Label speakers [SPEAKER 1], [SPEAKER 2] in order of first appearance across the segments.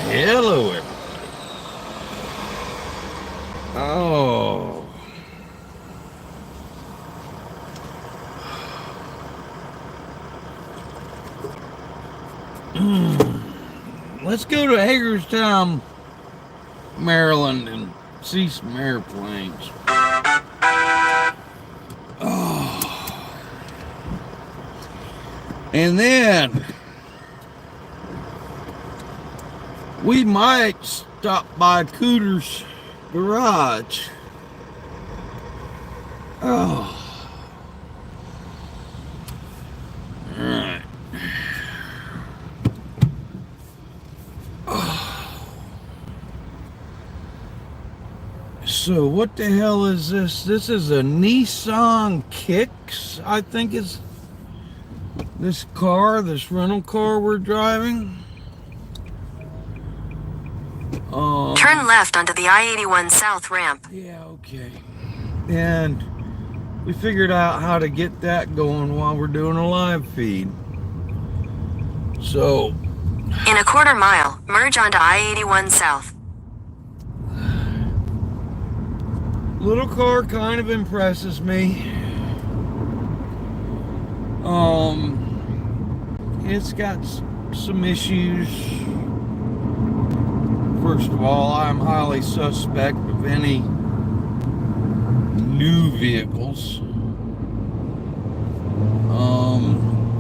[SPEAKER 1] Hello, everybody. Oh. Let's go to Hagerstown, Maryland, and see some airplanes. Oh. And then we might stop by Cooter's garage. Oh. All right. So what the hell is this? This is a Nissan Kicks, I think is this rental car we're driving.
[SPEAKER 2] Turn left onto the I-81 South ramp.
[SPEAKER 1] Yeah, okay. And we figured out how to get that going while we're doing a live feed. So,
[SPEAKER 2] in a quarter mile, merge onto I-81 South.
[SPEAKER 1] Little car kind of impresses me. It's got some issues. First of all, I'm highly suspect of any new vehicles.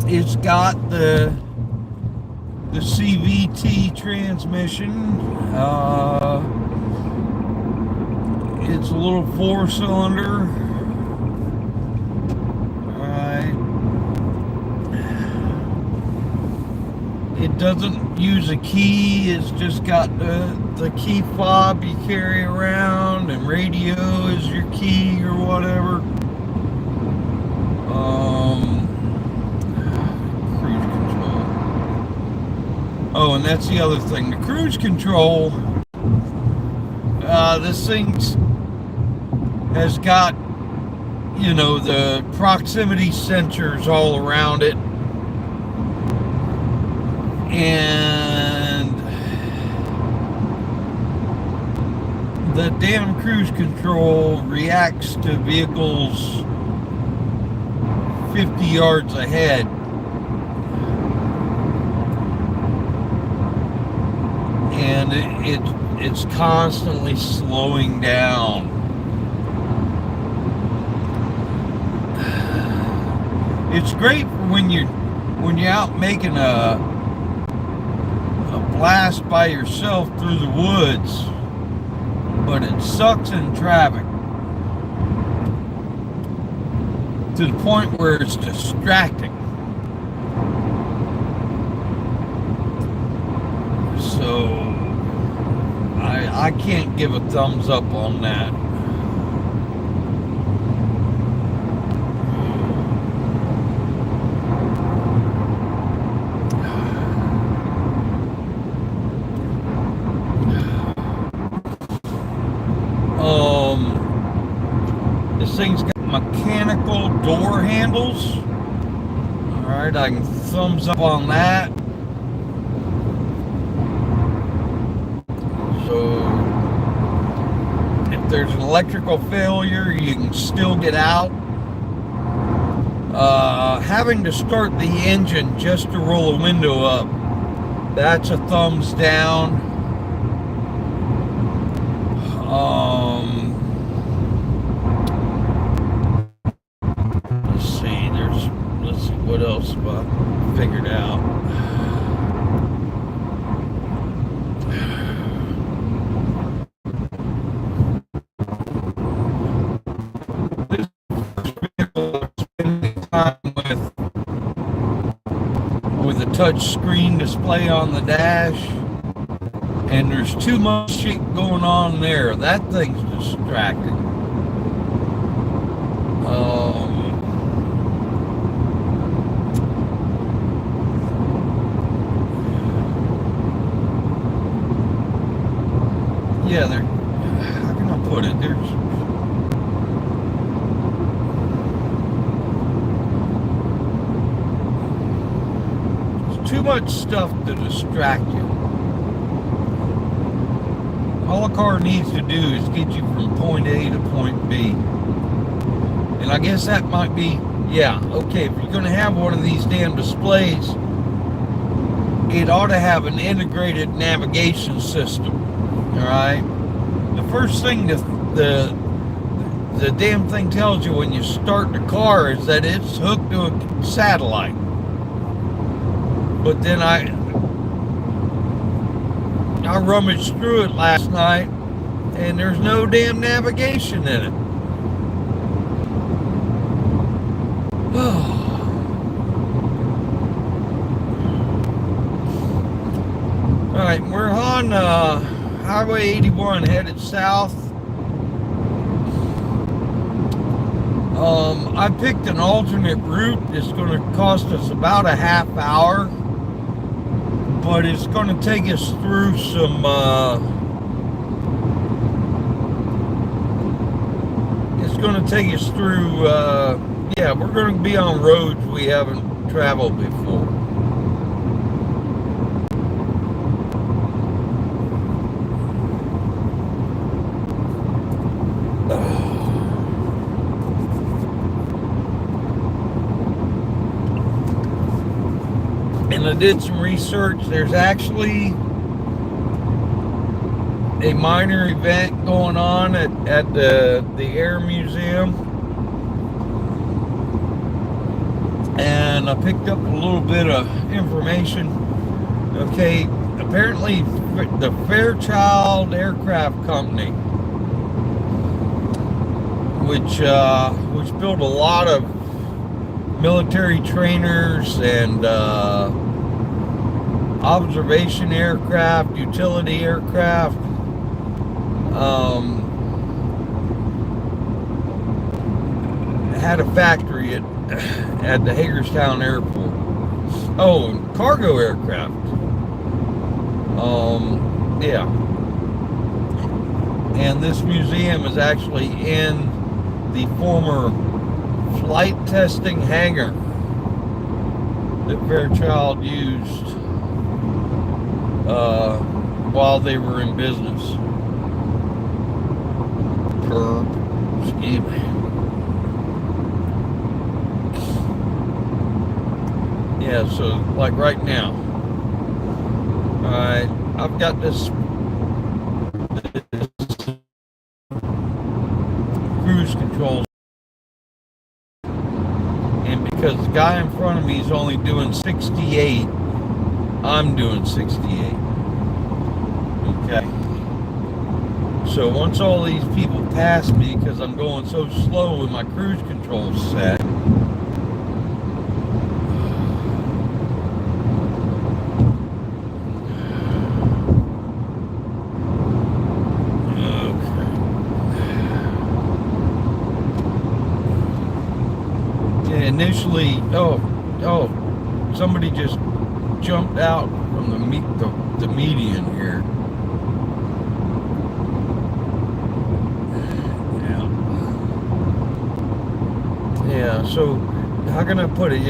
[SPEAKER 1] It's got the CVT transmission. It's a little 4-cylinder. Alright. It doesn't use a key. It's just got the key fob you carry around, and radio is your key or whatever. Cruise control. Oh, and that's the other thing. The cruise control. This thing's has got, you know, the proximity sensors all around it, and the damn cruise control reacts to vehicles 50 yards ahead. And it's constantly slowing down. It's great for when you're out making a blast by yourself through the woods, but it sucks in traffic to the point where it's distracting. So I can't give a thumbs up on that. This thing's got mechanical door handles. Alright, I can thumbs up on that. So if there's an electrical failure, you can still get out. Having to start the engine just to roll a window up, that's a thumbs down. Let's see what else have I figured out. This vehicle I'm spending time with a touch screen display on the dash, and there's too much shit going on there. That thing's distracting. Yeah, how can I put it? There's too much stuff to distract you. All a car needs to do is get you from point A to point B. And I guess that might be, yeah, okay, if you're going to have one of these damn displays, it ought to have an integrated navigation system. All right? The first thing the damn thing tells you when you start the car is that it's hooked to a satellite. But then I rummaged through it last night, and there's no damn navigation in it. All right, we're on Highway 81 headed south. I picked an alternate route. It's going to cost us about a half hour, but it's going to take us through some yeah, we're going to be on roads we haven't traveled before. And I did some research. There's actually a minor event going on at the Air Museum. And I picked up a little bit of information. Okay, apparently the Fairchild Aircraft Company, which built a lot of military trainers and observation aircraft, utility aircraft, had a factory at the Hagerstown Airport. Oh, and cargo aircraft. Yeah. And this museum is actually in the former flight testing hangar that Fairchild used while they were in business. Excuse me. Yeah, so like right now, alright, I've got this cruise control, and because the guy in front of me is only doing 68, I'm doing 68. Okay. So once all these people pass me, because I'm going so slow with my cruise control set, initially, somebody just jumped out from the median here. Yeah, so how can I put it?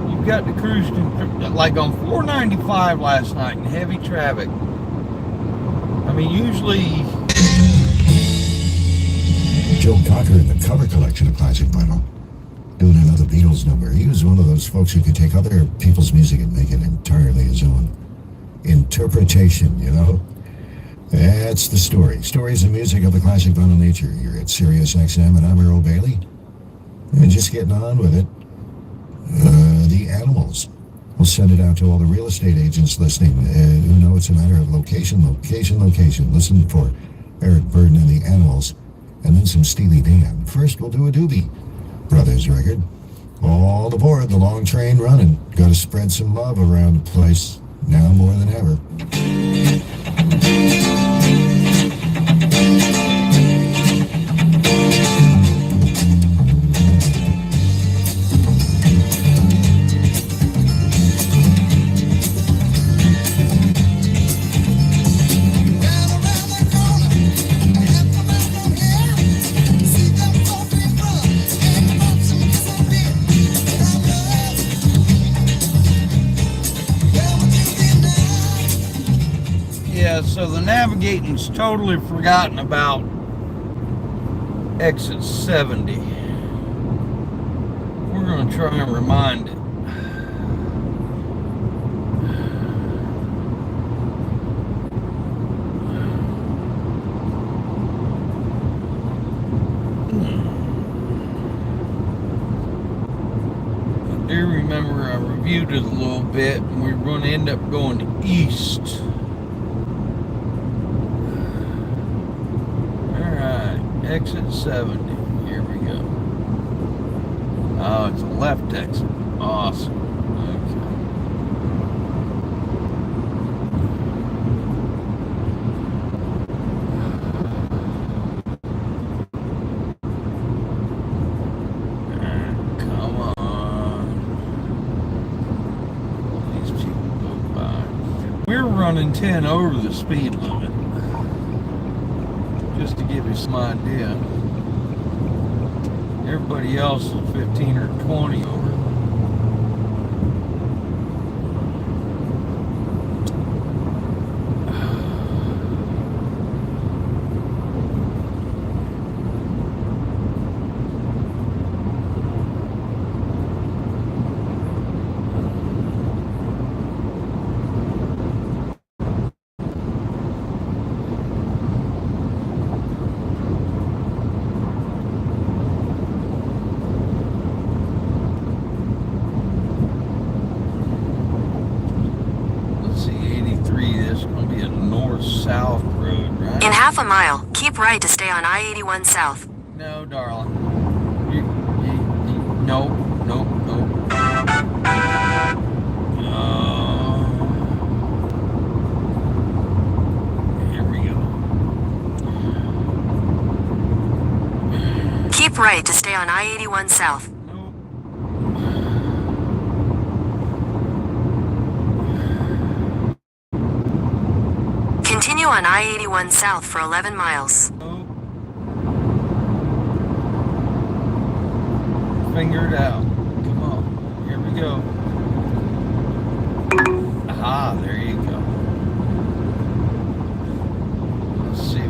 [SPEAKER 1] You've got the cruise control, like on 495 last night in heavy traffic. I mean, usually
[SPEAKER 3] Joe Cocker in the cover collection of classic vinyl, doing another Beatles number. He was one of those folks who could take other people's music and make it entirely his own. Interpretation, you know? That's the story. Stories and music of the classic vinyl nature. You're at Sirius XM, and I'm Earl Bailey. And just getting on with it. The Animals. We'll send it out to all the real estate agents listening who know it's a matter of location, location, location. Listen for Eric Burden and the Animals. And then some Steely Dan. First, we'll do a Doobie Brothers record. All aboard the long train running. Gotta spread some love around the place, now more than ever.
[SPEAKER 1] Yeah, so the navigating's totally forgotten about exit 70. We're going to try and remind it. I do remember I reviewed it a little bit, and we were going to end up going east. Exit 70. Here we go. Oh, it's a left exit. Awesome. Okay. Come on. All these people go by. We're running 10 over the speed limit. Just to give you some idea. Everybody else is 15 or 20 over. South road, right?
[SPEAKER 2] In half a mile, keep right to stay on I-81 South.
[SPEAKER 1] No, darling. No. Here we go.
[SPEAKER 2] Keep right to stay on I-81 South. Continue on I-81 South for 11 miles.
[SPEAKER 1] Fingered out. Come on. Here we go. Aha, there you go. Let's see,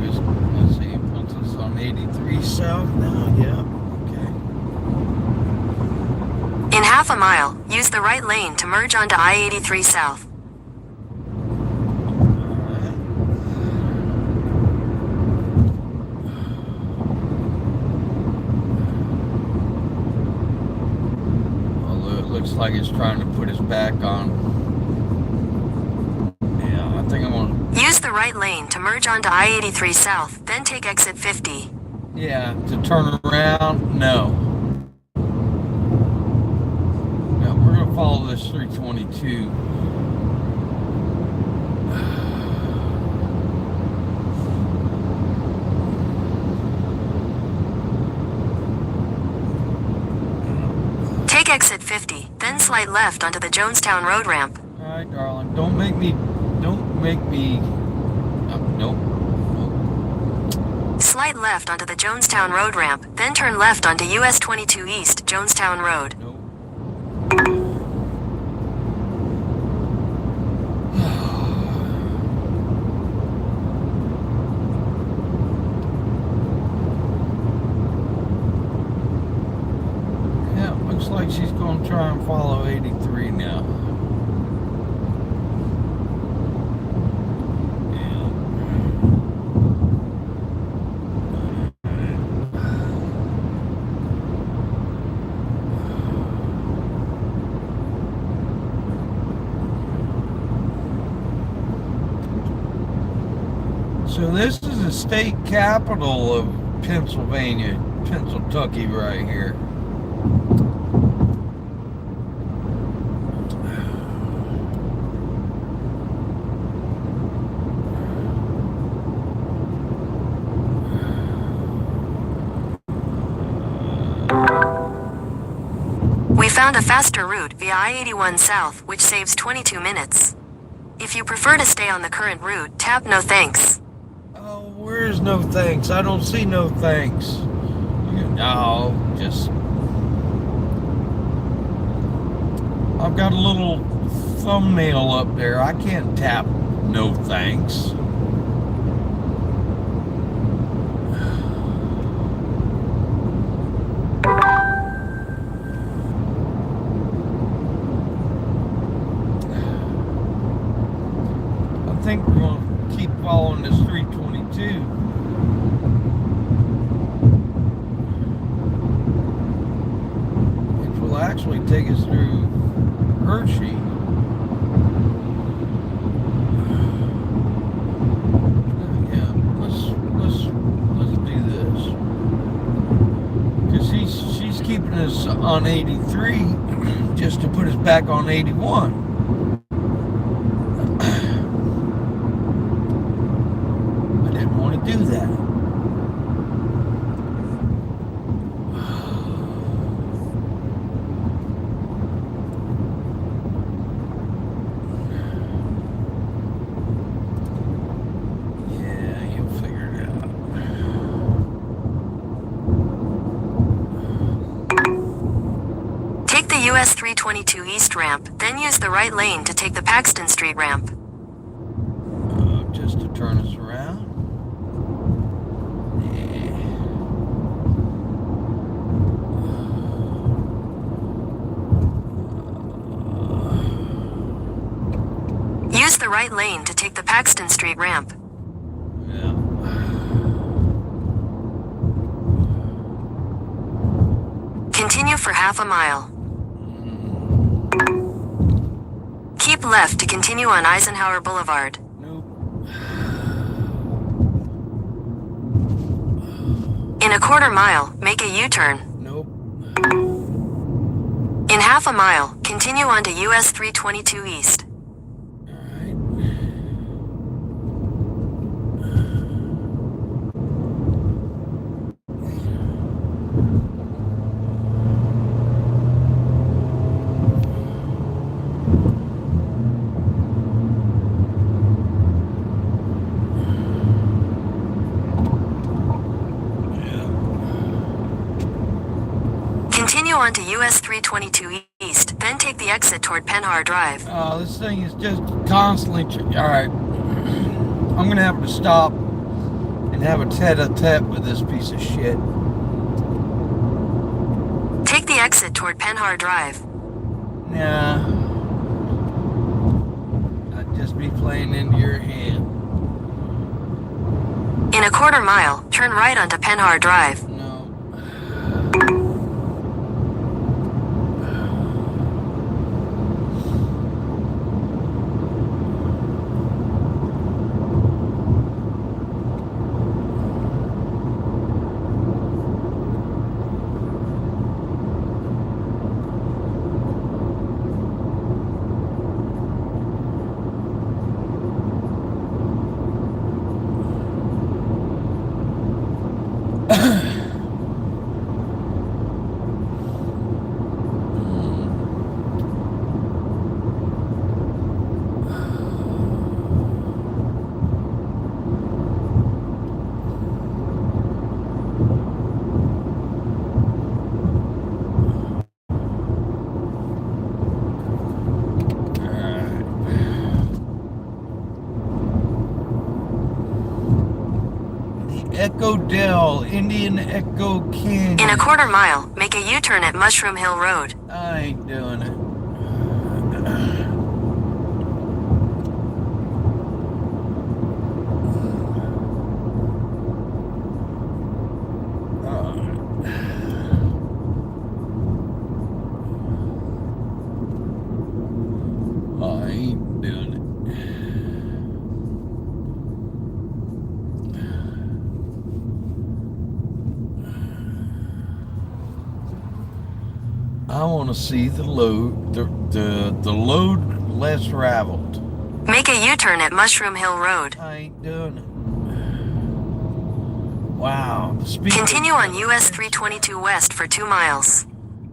[SPEAKER 1] it puts us on 83 South now. Yeah, okay.
[SPEAKER 2] In half a mile, use the right lane to merge onto I-83 South.
[SPEAKER 1] Looks like it's trying to put us back on. Yeah, I think I'm gonna
[SPEAKER 2] use the right lane to merge onto I-83 South, then take exit 50.
[SPEAKER 1] Yeah, to turn around, no. No, we're gonna follow this 322.
[SPEAKER 2] Exit 50, then slide left onto the Jonestown Road ramp.
[SPEAKER 1] Alright, darling, don't make me, nope.
[SPEAKER 2] Slide left onto the Jonestown Road ramp, then turn left onto US 22 East, Jonestown Road.
[SPEAKER 1] Nope. Like she's going to try and follow 83 now. So this is the state capital of Pennsylvania, Pennsylvania right here.
[SPEAKER 2] We found a faster route via I-81 South, which saves 22 minutes. If you prefer to stay on the current route, tap no thanks.
[SPEAKER 1] Oh, where's no thanks? I don't see no thanks. No, just... I've got a little thumbnail up there. I can't tap no thanks. following this 322. Which will actually take us through Hershey. Yeah, let's do this. Because she's keeping us on 83 just to put us back on 81. Do that. Yeah, you'll figure it out.
[SPEAKER 2] Take the US 322 East ramp, then use the right lane to take the Paxton Street ramp.
[SPEAKER 1] Just to turn us around.
[SPEAKER 2] Use the right lane to take the Paxton Street ramp.
[SPEAKER 1] Yeah.
[SPEAKER 2] Continue for half a mile. Keep left to continue on Eisenhower Boulevard.
[SPEAKER 1] Nope.
[SPEAKER 2] In a quarter mile, make a U-turn.
[SPEAKER 1] Nope.
[SPEAKER 2] In half a mile, continue on to US 322 East. Continue on to US 322 East, then take the exit toward Penhar Drive.
[SPEAKER 1] Oh, this thing is just constantly... Alright. I'm going to have to stop and have a tete-a-tete with this piece of shit.
[SPEAKER 2] Take the exit toward Penhar Drive.
[SPEAKER 1] Nah. I'd just be playing into your hand.
[SPEAKER 2] In a quarter mile, turn right onto Penhar Drive.
[SPEAKER 1] No. Echo Dell, Indian Echo Canyon.
[SPEAKER 2] In a quarter mile, make a U-turn at Mushroom Hill Road.
[SPEAKER 1] I ain't doing it. I ain't doing it. I want to see the load, the load less raveled.
[SPEAKER 2] Make a U-turn at Mushroom Hill Road.
[SPEAKER 1] I ain't doing it. Wow. The speed.
[SPEAKER 2] Continue on US 322 West for 2 miles.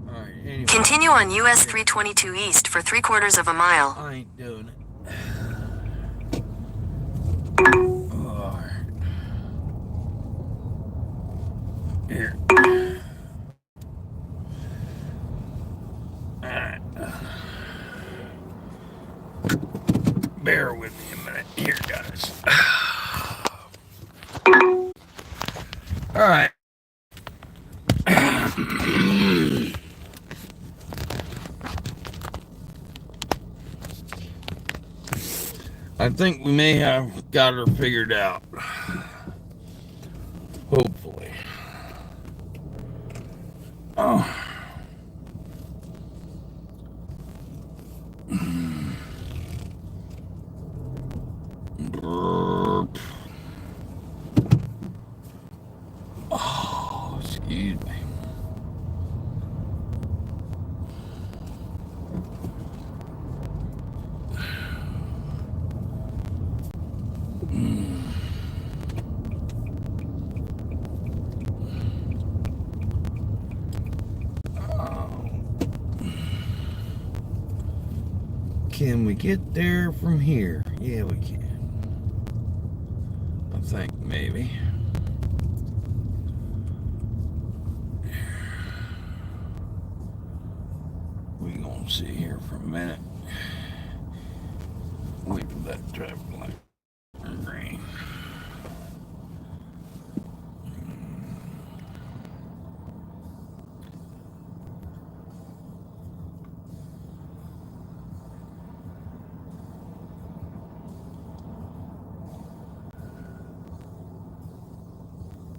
[SPEAKER 1] All right, anyway.
[SPEAKER 2] Continue on US 322 East for 3/4 of a mile.
[SPEAKER 1] I ain't doing it. All right. Here. Alright. Bear with me a minute here, guys. Alright. I I think we may have got her figured out. Hopefully. Oh. Burp. Oh, excuse me. Can we get there from here? Yeah, we can. I think maybe. We gonna sit here for a minute. Wait for that traffic light to turn green.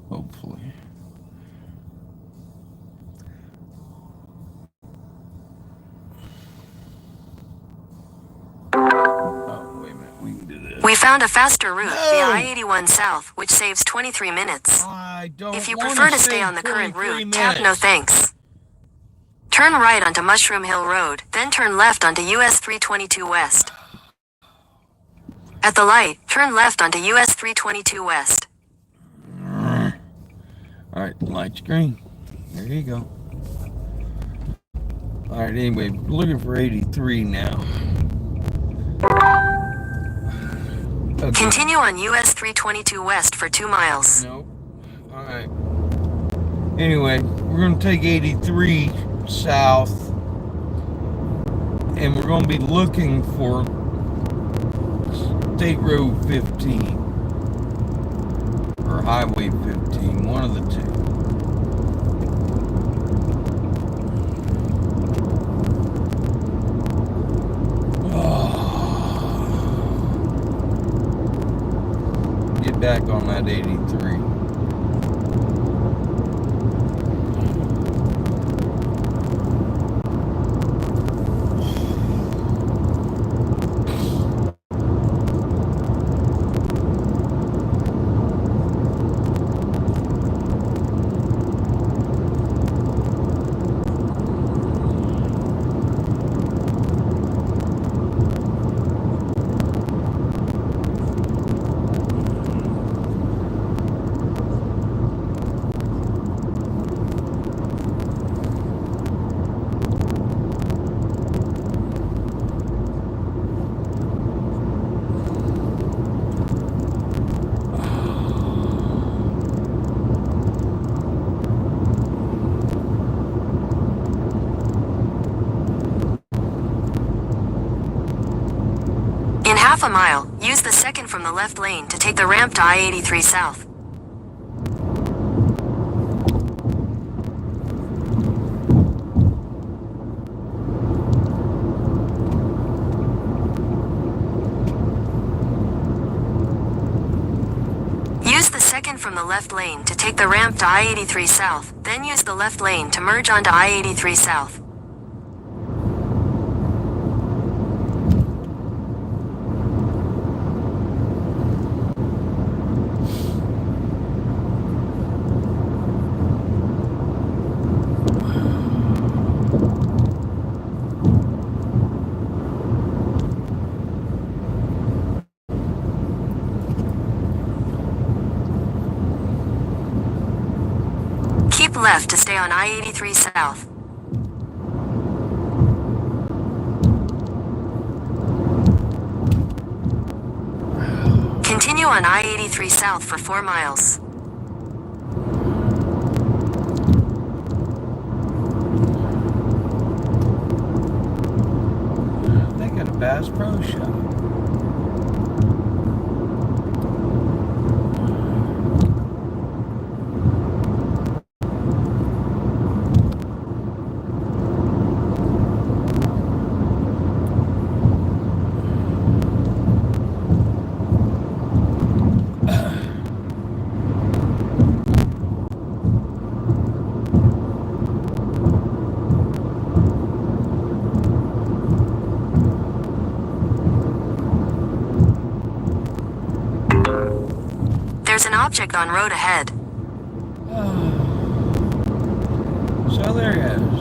[SPEAKER 1] Hopefully. Oh, wait a minute. We can do this.
[SPEAKER 2] We found a faster route via I-81 South, which saves 23 minutes.
[SPEAKER 1] I don't
[SPEAKER 2] If you
[SPEAKER 1] wanna
[SPEAKER 2] prefer to
[SPEAKER 1] save
[SPEAKER 2] stay on the current
[SPEAKER 1] 23
[SPEAKER 2] route, tap no
[SPEAKER 1] minutes.
[SPEAKER 2] thanks. Turn right onto Mushroom Hill Road, then turn left onto US 322 West. At the light, turn left onto US 322 West.
[SPEAKER 1] Alright, light's green. There you go. Alright, anyway, looking for 83 now. Okay.
[SPEAKER 2] Continue on US 322 West for 2 miles.
[SPEAKER 1] Nope. Alright. Anyway, we're going to take 83 south. And we're going to be looking for State Road 15. Or Highway 15. One of the two. Get back on that 83.
[SPEAKER 2] In half a mile, use the second from the left lane to take the ramp to I-83 South. Use the second from the left lane to take the ramp to I-83 South, then use the left lane to merge onto I-83 South. Keep left to stay on I-83 South. Continue on I-83 South for 4 miles.
[SPEAKER 1] They got a Bass Pro Shop.
[SPEAKER 2] an object on road ahead.
[SPEAKER 1] So there it is.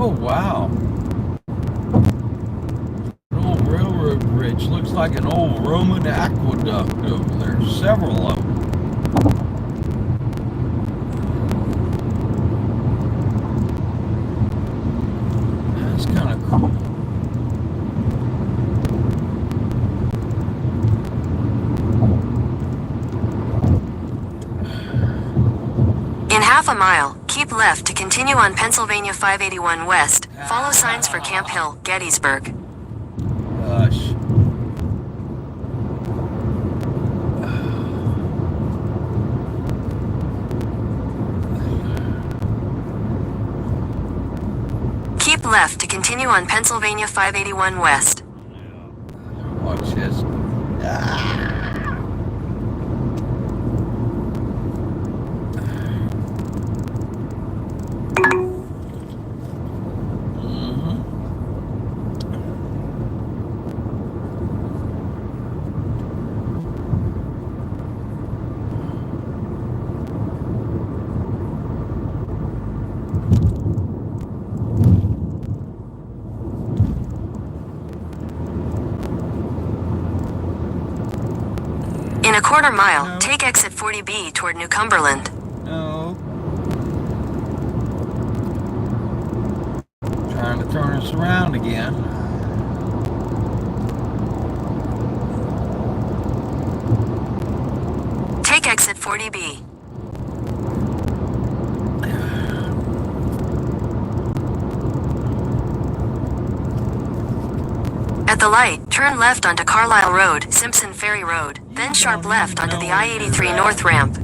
[SPEAKER 1] Oh, wow. An old railroad bridge. Looks like an old Roman aqueduct over there. Several of them. That's kind of cool.
[SPEAKER 2] In half a mile, keep left to continue on Pennsylvania 581 West. Follow signs for Camp Hill, Gettysburg.
[SPEAKER 1] Gosh.
[SPEAKER 2] Keep left to continue on Pennsylvania 581 West.
[SPEAKER 1] Watch this.
[SPEAKER 2] In a quarter mile, take exit 40B toward New Cumberland.
[SPEAKER 1] No. Trying to turn us around again.
[SPEAKER 2] Take exit 40B. At the light, turn left onto Carlisle Road, Simpson Ferry Road, then sharp left onto the I-83 North Ramp.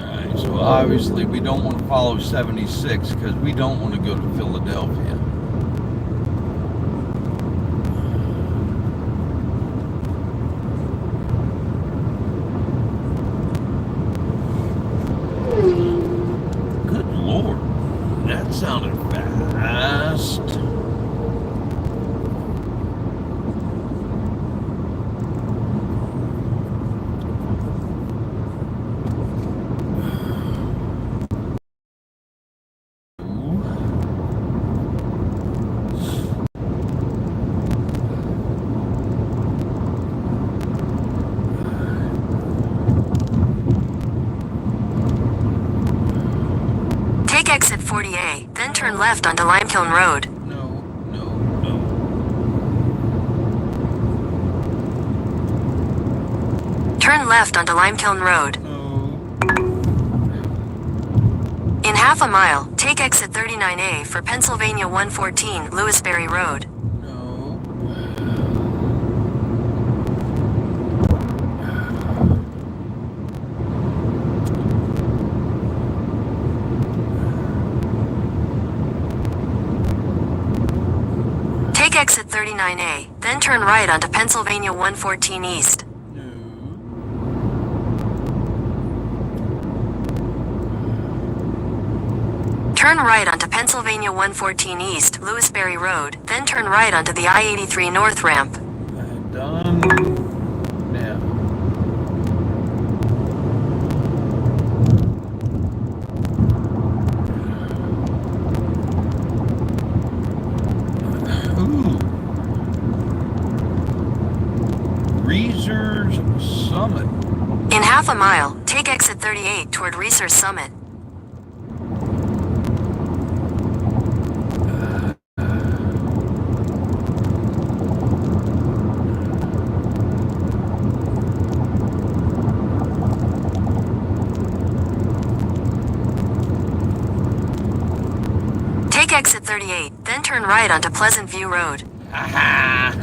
[SPEAKER 1] Alright, so obviously we don't want to follow 76 because we don't want to go to Philadelphia. Good Lord, that sounded fast.
[SPEAKER 2] Take exit 40A, then turn left onto Limekiln Road.
[SPEAKER 1] No, no, no.
[SPEAKER 2] turn left onto Limekiln Road.
[SPEAKER 1] No.
[SPEAKER 2] In half a mile, take exit 39A for Pennsylvania 114 Lewisberry Road.
[SPEAKER 1] No.
[SPEAKER 2] Take exit 39A, then turn right onto Pennsylvania 114 East. Turn right onto Pennsylvania 114 East, Lewisberry Road, then turn right onto the I-83 North ramp.
[SPEAKER 1] Done. Now. Ooh. Reser's Summit.
[SPEAKER 2] In half a mile, take exit 38 toward Reser's Summit. Take exit 38, then turn right onto Pleasant View Road.
[SPEAKER 1] Aha!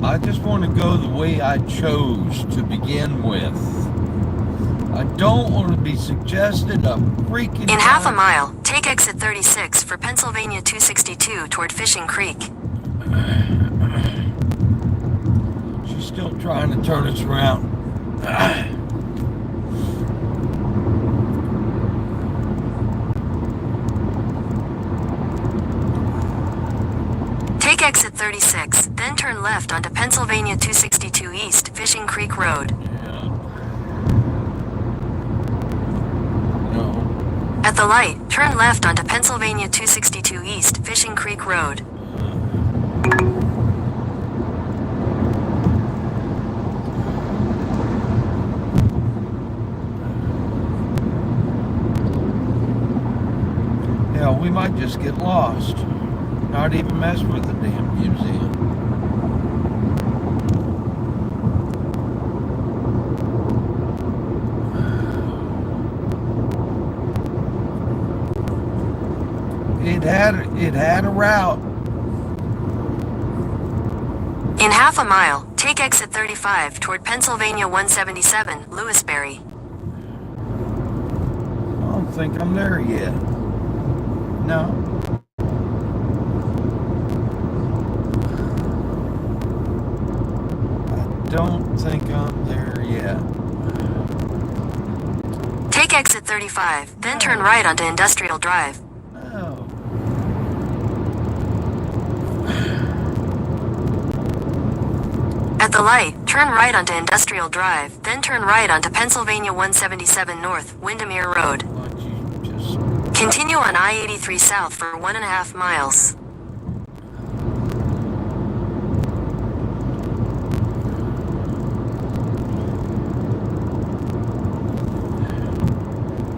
[SPEAKER 1] I just want to go the way I chose to begin with. I don't want to be suggested a freaking...
[SPEAKER 2] In half a mile, take exit 36 for Pennsylvania 262 toward Fishing Creek.
[SPEAKER 1] She's still trying to turn us around.
[SPEAKER 2] Take exit 36, then turn left onto Pennsylvania 262 East, Fishing Creek Road.
[SPEAKER 1] Yeah. No.
[SPEAKER 2] At the light, turn left onto Pennsylvania 262 East, Fishing Creek Road.
[SPEAKER 1] Hell, we might just get lost. Not even mess with the damn museum. It had a route.
[SPEAKER 2] In half a mile, take exit 35 toward Pennsylvania 177, Lewisberry.
[SPEAKER 1] I don't think I'm there yet. No. Don't think I'm there yet.
[SPEAKER 2] Take exit 35, then turn right onto Industrial Drive.
[SPEAKER 1] Oh.
[SPEAKER 2] At the light, turn right onto Industrial Drive, then turn right onto Pennsylvania 177 North, Windermere Road.
[SPEAKER 1] Why don't you just...
[SPEAKER 2] Continue on I-83 South for 1.5 miles.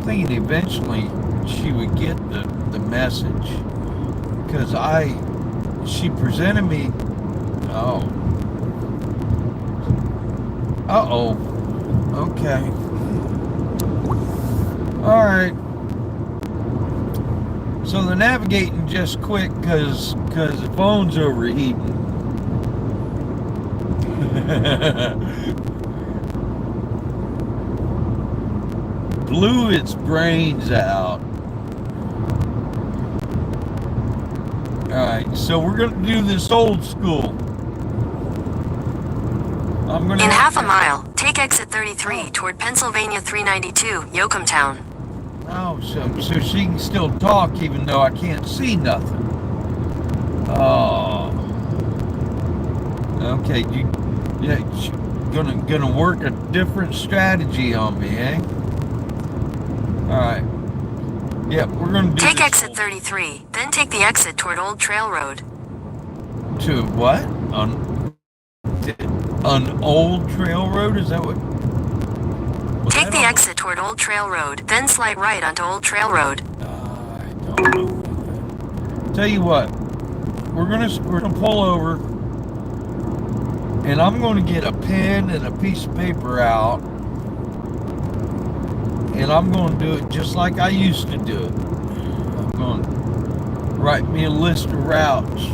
[SPEAKER 1] Thinking eventually she would get the message, because she presented me. Okay, all right, so the navigating just quit because the phone's overheating. Blew its brains out. Alright, so we're going to do this old school. I'm going to...
[SPEAKER 2] In half a mile, take exit 33 toward Pennsylvania 392, Yoakumtown.
[SPEAKER 1] Oh, so she can still talk even though I can't see nothing. Oh. Okay, gonna work a different strategy on me, eh? Alright. Yep, we're gonna do
[SPEAKER 2] Take exit 33, then take the exit toward Old Trail Road.
[SPEAKER 1] To what? An old trail road? Is that what?
[SPEAKER 2] Take the exit toward Old Trail Road, then slide right onto Old Trail Road.
[SPEAKER 1] I don't know. Tell you what, we're gonna pull over, and I'm gonna get a pen and a piece of paper out, and I'm gonna do it just like I used to do it. I'm gonna write me a list of routes,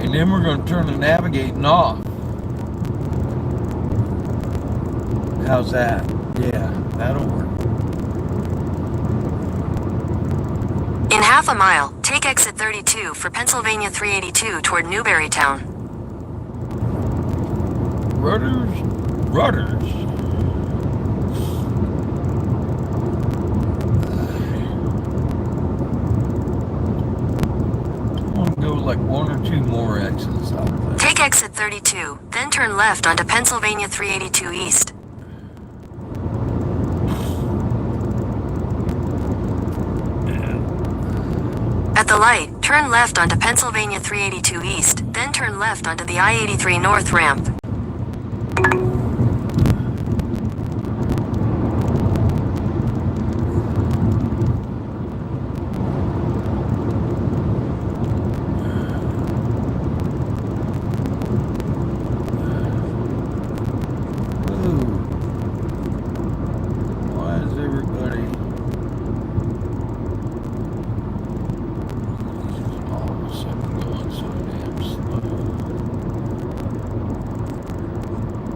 [SPEAKER 1] and then we're gonna turn the navigating off. How's that? Yeah, that'll work.
[SPEAKER 2] In half a mile, take exit 32 for Pennsylvania 382 toward Newberrytown.
[SPEAKER 1] Rudders. I'm gonna go like one or two more exits out there.
[SPEAKER 2] Take exit 32, then turn left onto Pennsylvania 382 East. At the light, turn left onto Pennsylvania 382 East, then turn left onto the I-83 North ramp.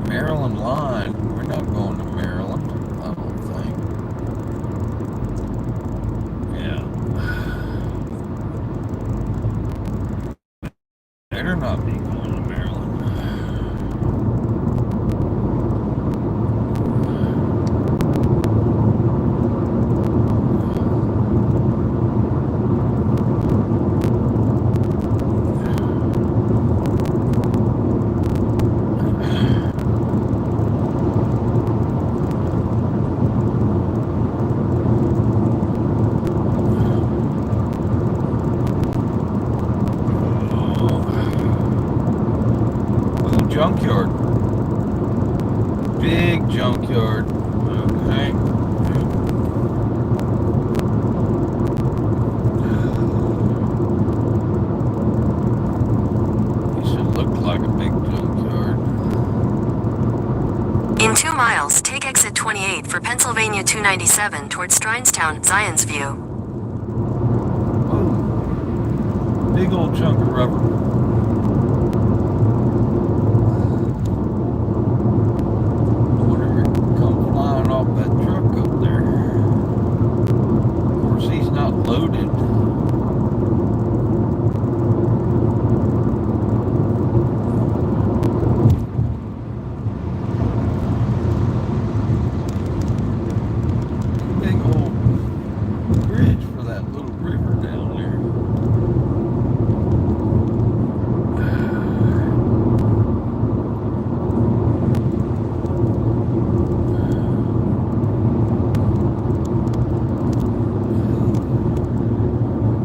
[SPEAKER 1] Maryland line. We're not going to Maryland, I don't think. Yeah. Better not be going to Maryland. Junkyard. Big junkyard. Okay. It should look like a big junkyard.
[SPEAKER 2] In 2 miles, take exit 28 for Pennsylvania 297 toward Strinestown, Zionsview.
[SPEAKER 1] Oh, big old chunk of rubber. That truck up there. Of course, he's not loaded. Big old bridge for that little river down there.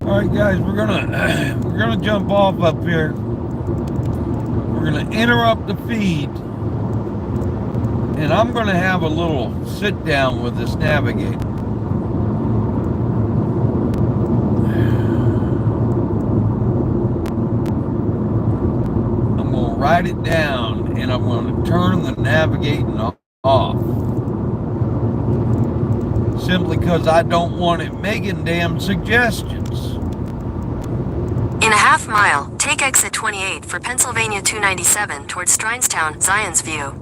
[SPEAKER 1] Alright guys, we're gonna jump off up here. We're gonna interrupt the feed, and I'm gonna have a little sit down with this navigator. I'm gonna write it down, and I'm gonna turn the navigating off. Simply because I don't want it making damn suggestions.
[SPEAKER 2] In a half mile, take exit 28 for Pennsylvania 297 toward Strinestown, Zionsview.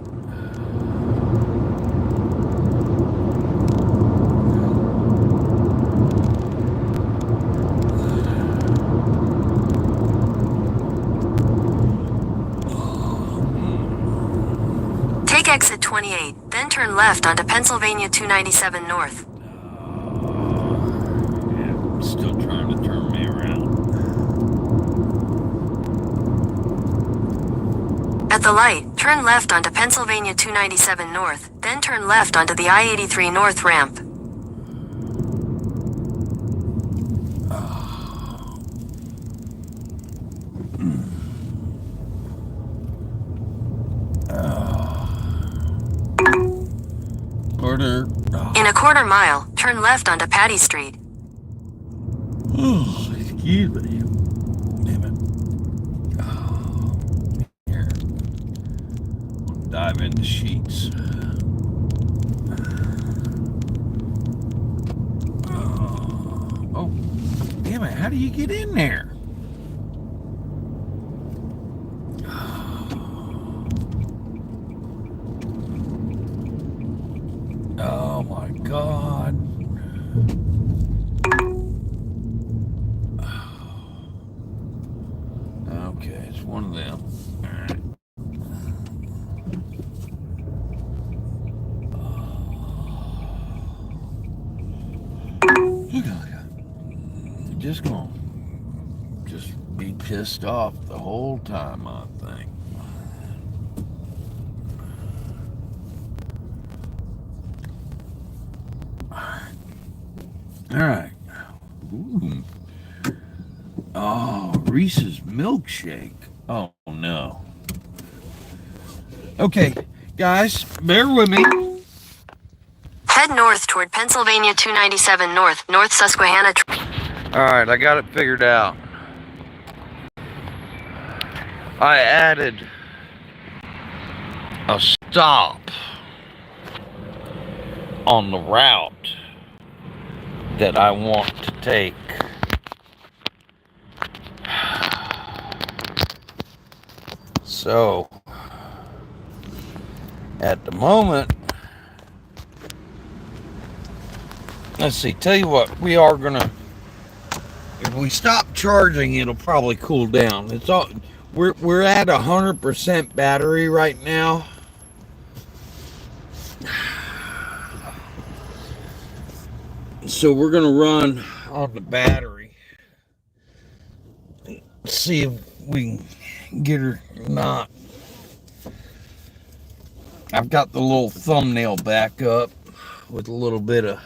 [SPEAKER 2] 28, then turn left onto Pennsylvania 297 North.
[SPEAKER 1] Yeah, still trying to turn me around.
[SPEAKER 2] At the light, turn left onto Pennsylvania 297 North, then turn left onto the I-83 North ramp. In a quarter mile, turn left onto Patty Street.
[SPEAKER 1] Oh, excuse me. Damn it. Oh, here. I'll dive into sheets. Oh, damn it. How do you get in there? Oh my God. Okay, it's one of them. All right. Just gonna be pissed off the whole time, I think. All right. Ooh. Oh, Reese's milkshake. Oh no. Okay, guys, bear with me.
[SPEAKER 2] Head north toward Pennsylvania 297 North, North Susquehanna.
[SPEAKER 1] All right, I got it figured out. I added a stop on the route that I want to take. So, at the moment, let's see, tell you what, we are gonna, if we stop charging, it'll probably cool down. It's all, we're at 100% battery right now. So we're gonna run on the battery. See if we can get her or not. I've got the little thumbnail back up with a little bit of,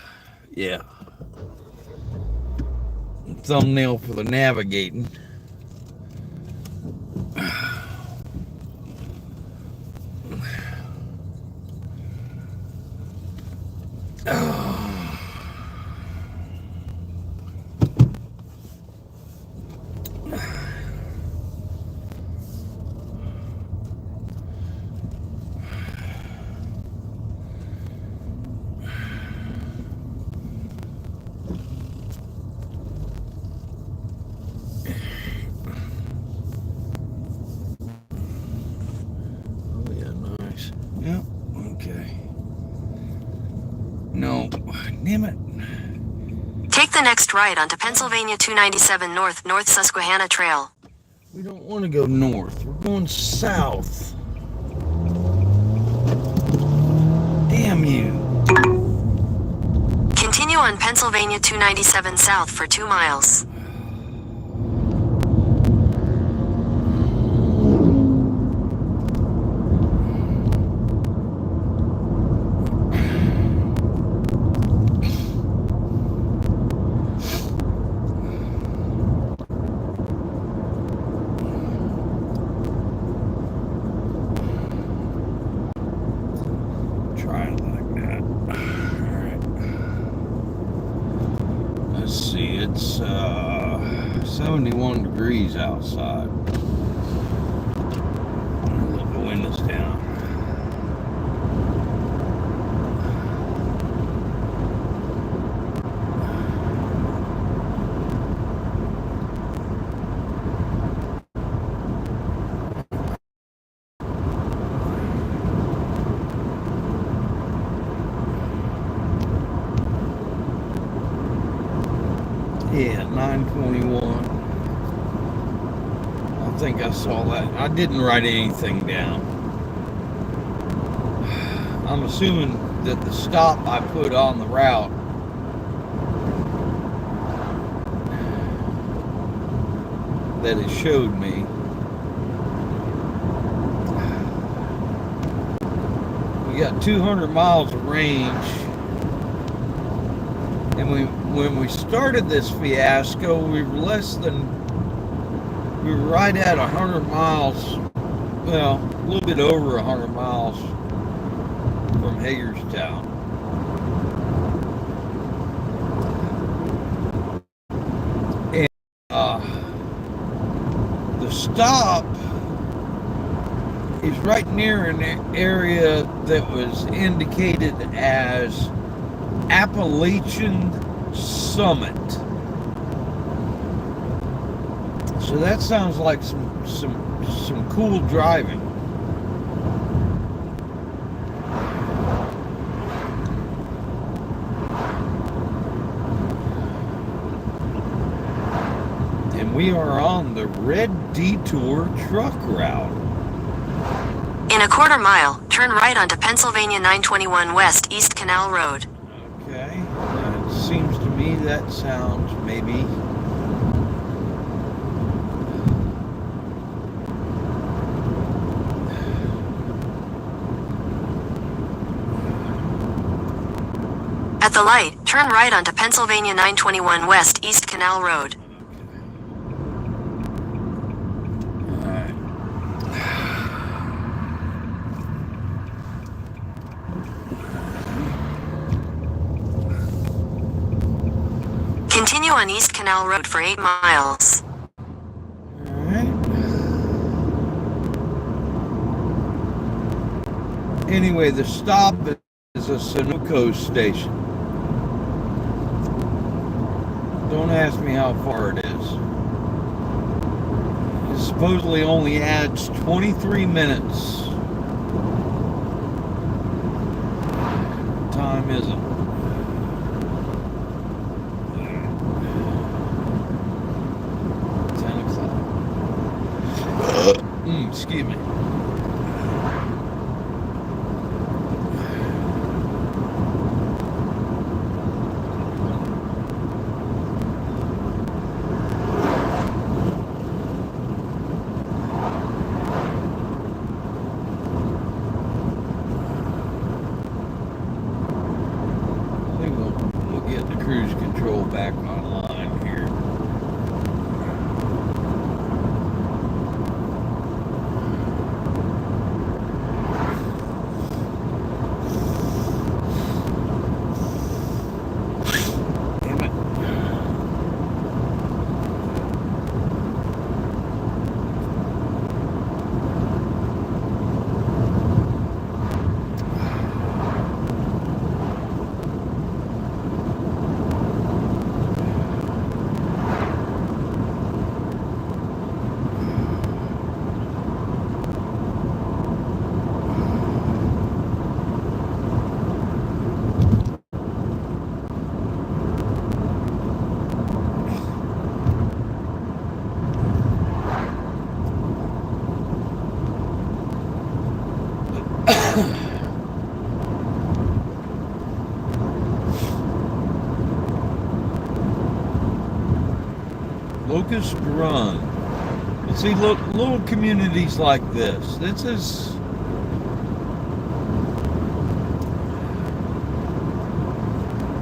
[SPEAKER 1] yeah, thumbnail for the navigating. Yep, okay. No, damn it.
[SPEAKER 2] Take the next right onto Pennsylvania 297 North, North Susquehanna Trail.
[SPEAKER 1] We don't want to go north. We're going south. Damn you.
[SPEAKER 2] Continue on Pennsylvania 297 South for 2 miles.
[SPEAKER 1] It's 71 degrees outside. Let the windows down. Yeah, 9:21. I think I saw that. I didn't write anything down. I'm assuming that the stop I put on the route that it showed me, we got 200 miles of range, and when we started this fiasco, we were right at 100 miles, well, a little bit over 100 miles from Hagerstown. And the stop is right near an area that was indicated as Appalachian Summit. So that sounds like some cool driving. And we are on the Red Detour truck route.
[SPEAKER 2] In a quarter mile, turn right onto Pennsylvania 921 West East Canal Road.
[SPEAKER 1] Okay, it seems to me that sounds maybe
[SPEAKER 2] At the light, turn right onto Pennsylvania 921 West East Canal Road. Continue on East Canal Road for 8 miles.
[SPEAKER 1] Alright. Anyway, the stop is a Sunoco station. Don't ask me how far it is. It supposedly only adds 23 minutes. What time is it? Excuse me. I think we'll get the cruise control back online here. Locust Run. You see, look, little communities like this. This is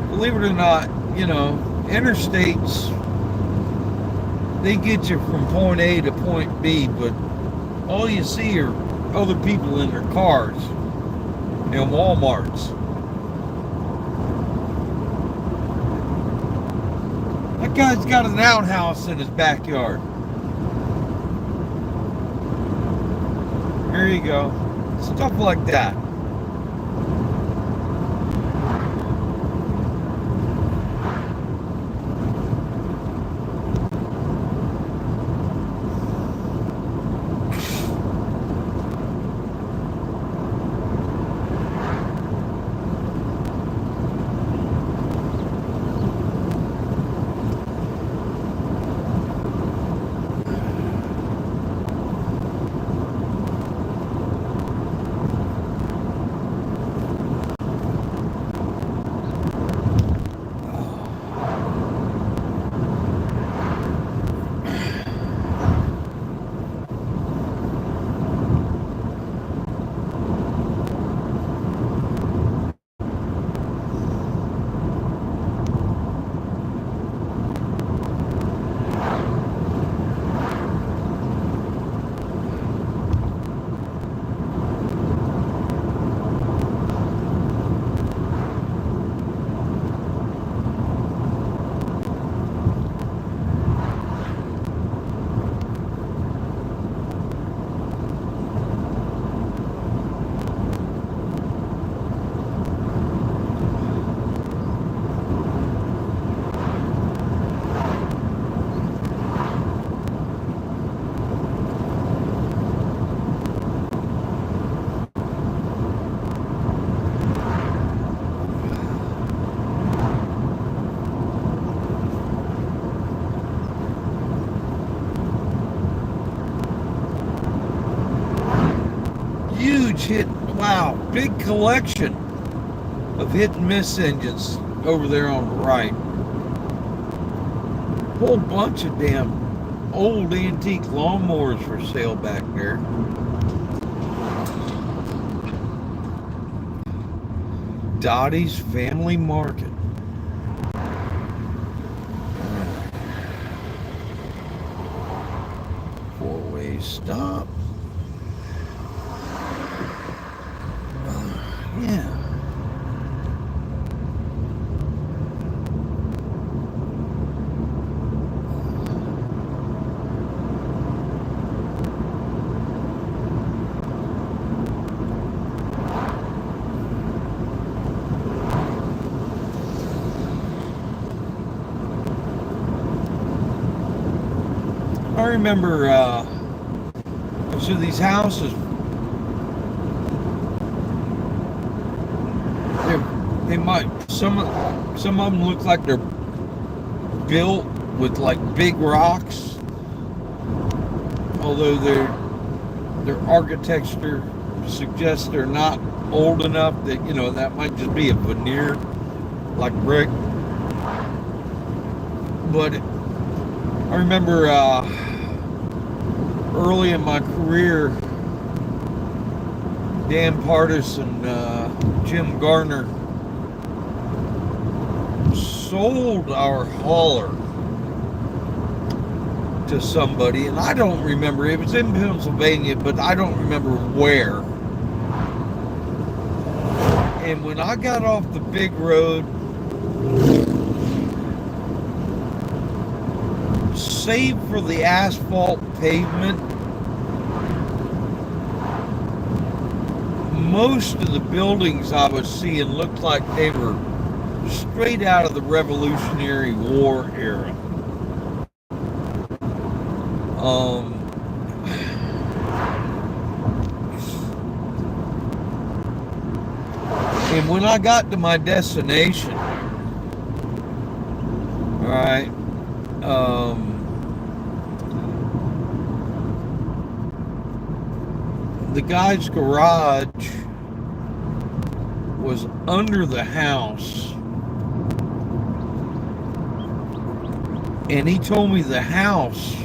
[SPEAKER 1] believe it or not, you know, interstates, they get you from point A to point B, but all you see are other people in their cars and Walmarts. That guy's got an outhouse in his backyard. There you go. Stuff like that. huge hit. Wow, big collection of hit and miss engines over there on the right. Whole bunch of damn old antique lawnmowers for sale back there. Dottie's Family Market. Four-way stop. Yeah. I remember, so these houses, they might, some of them look like they're built with like big rocks, although their architecture suggests they're not old enough that, you know, that might just be a veneer like brick. But I remember early in my career, Dan Partis and Jim Garner sold our hauler to somebody, and I don't remember, it was in Pennsylvania, but I don't remember where. And when I got off the big road, save for the asphalt pavement, most of the buildings I was seeing looked like they were straight out of the Revolutionary War era. And when I got to my destination, all right, the guy's garage was under the house, and he told me the house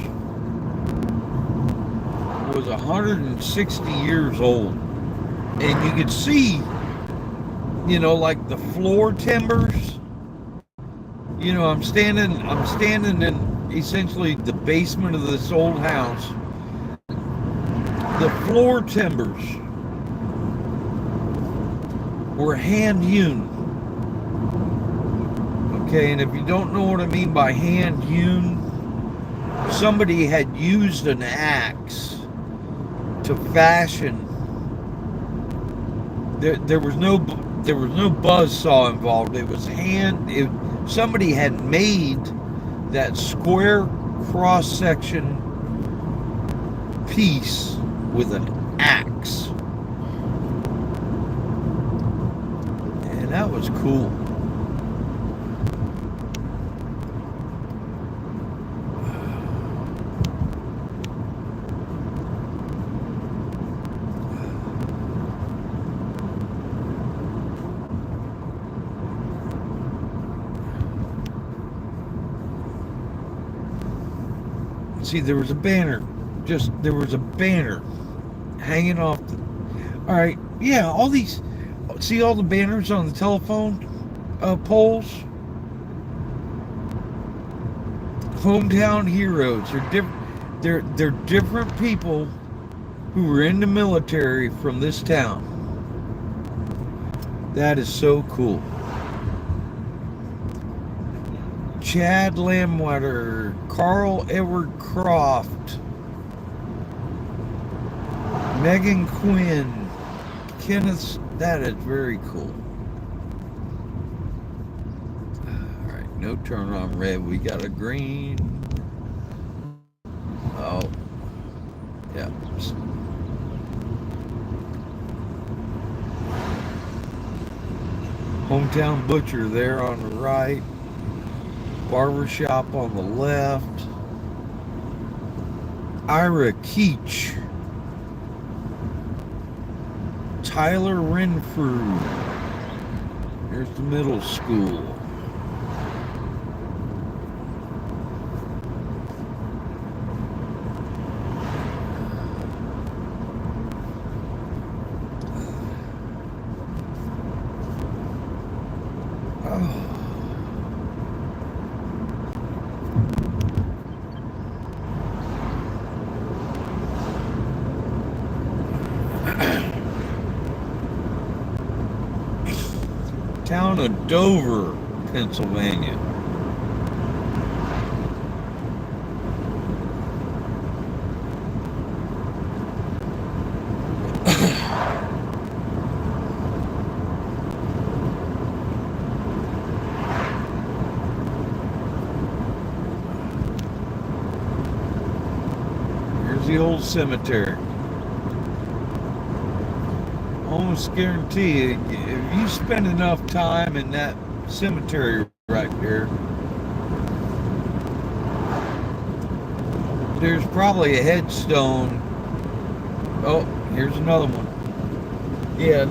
[SPEAKER 1] was 160 years old, and you could see, you know, like the floor timbers. You know, I'm standing in essentially the basement of this old house. The floor timbers were hand hewn. Okay, and if you don't know what I mean by hand hewn, somebody had used an axe to fashion. There was no buzzsaw involved. It was somebody had made that square cross section piece with an axe, and that was cool. See, there was a banner hanging off the, all right, yeah, all these, see all the banners on the telephone poles? Hometown heroes. They're different people who were in the military from this town. That is so cool. Chad Lamwetter, Carl Edward Croft, Megan Quinn, Kenneth. That is very cool. All right, no turn on red. We got a green. Oh, yeah. Hometown Butcher there on the right. Barbershop on the left. Ira Keach. Tyler Renfrew. Here's the middle school. Town of Dover, Pennsylvania. Here's the old cemetery. Almost guarantee you, if you spend enough time in that cemetery right there, there's probably a headstone. Oh, here's another one. Yeah,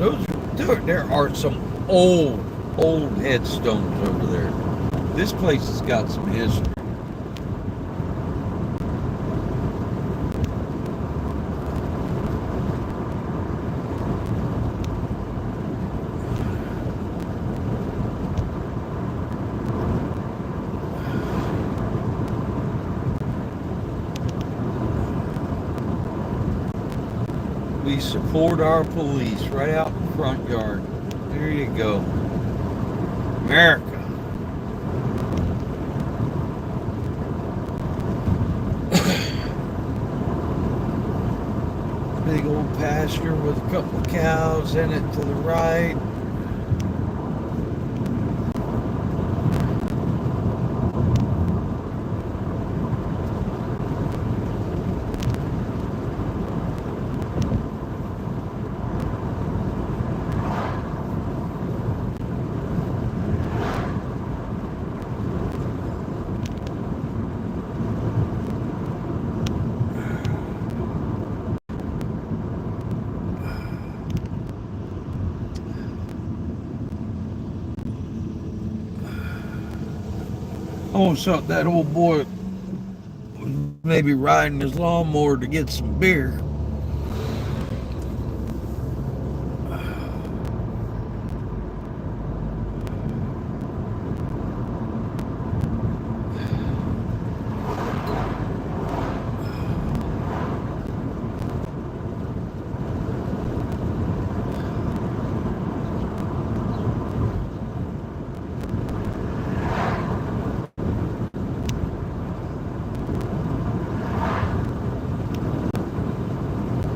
[SPEAKER 1] there are some old headstones over there. This place has got some history. We support our police right out in the front yard. There you go. America. Big old pasture with a couple of cows in it to the right. Almost thought that old boy was maybe riding his lawnmower to get some beer.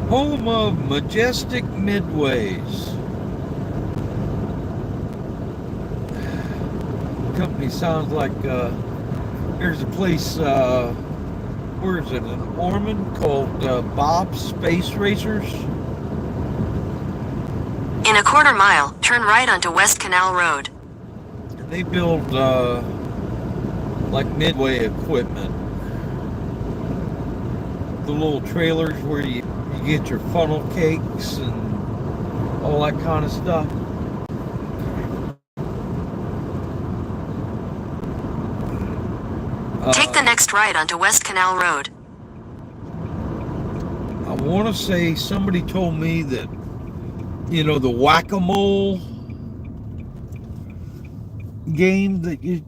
[SPEAKER 1] Home of majestic midways. Company sounds like there's a place, where is it, in Ormond, called Bob's Space Racers.
[SPEAKER 2] In a quarter mile, turn right onto West Canal Road.
[SPEAKER 1] And they build like midway equipment. The little trailers where you get your funnel cakes and all that kind of stuff.
[SPEAKER 2] Take the next right onto West Canal Road.
[SPEAKER 1] I want to say somebody told me that, you know, the whack-a-mole game that you,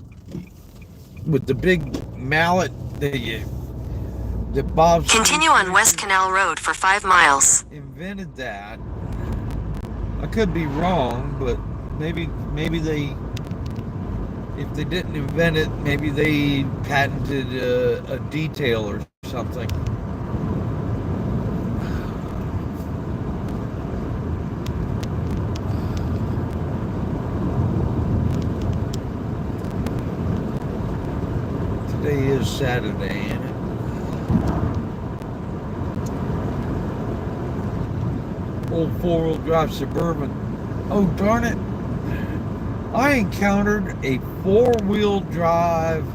[SPEAKER 1] with the big mallet that Bob's
[SPEAKER 2] Continue on West Canal Road for 5 miles.
[SPEAKER 1] invented that. I could be wrong, but maybe they, if they didn't invent it, maybe they patented a detail or something. Today is Saturday, ain't it? Old 4-wheel drive Suburban. Oh, darn it. I encountered a 4-wheel drive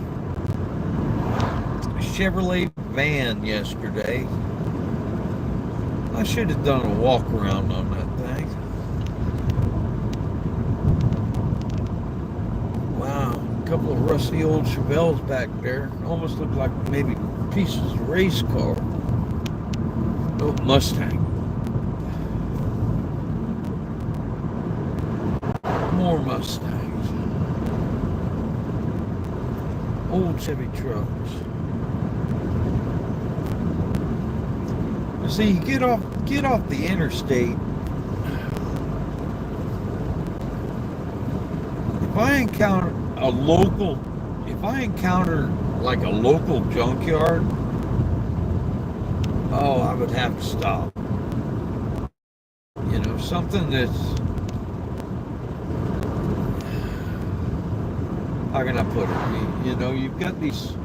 [SPEAKER 1] Chevrolet van yesterday. I should have done a walk around on that thing. A couple of rusty old Chevelles back there. Almost look like maybe pieces of race car. Oh, Mustang. More Mustangs. Old Chevy trucks. You see, you get off the interstate. If I encounter like a local junkyard, oh, I would have to stop. You know, something that's, how can I put it? You know, you've got these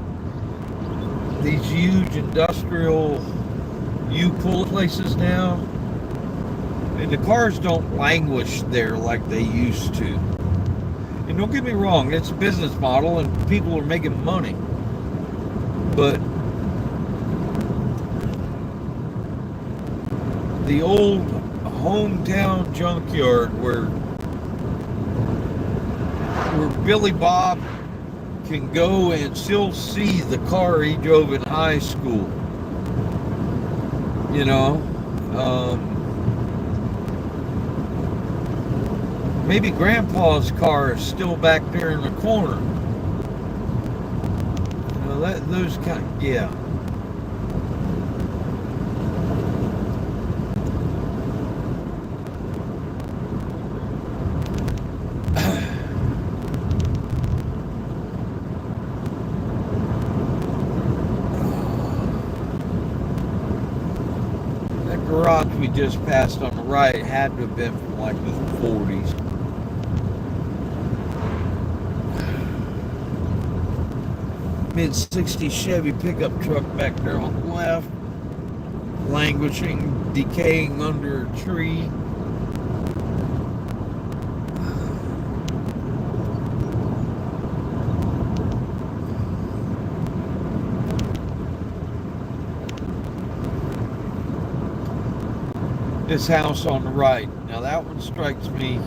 [SPEAKER 1] huge industrial U-pull places now, and the cars don't languish there like they used to. And don't get me wrong, it's a business model and people are making money. But the old hometown junkyard where Billy Bob can go and still see the car he drove in high school. You know, maybe Grandpa's car is still back there in the corner. You know, those kind, yeah. That garage we just passed on the right had to have been from like the 40s. Mid-60s Chevy pickup truck back there on the left, languishing, decaying under a tree. This house on the right, now that one strikes me.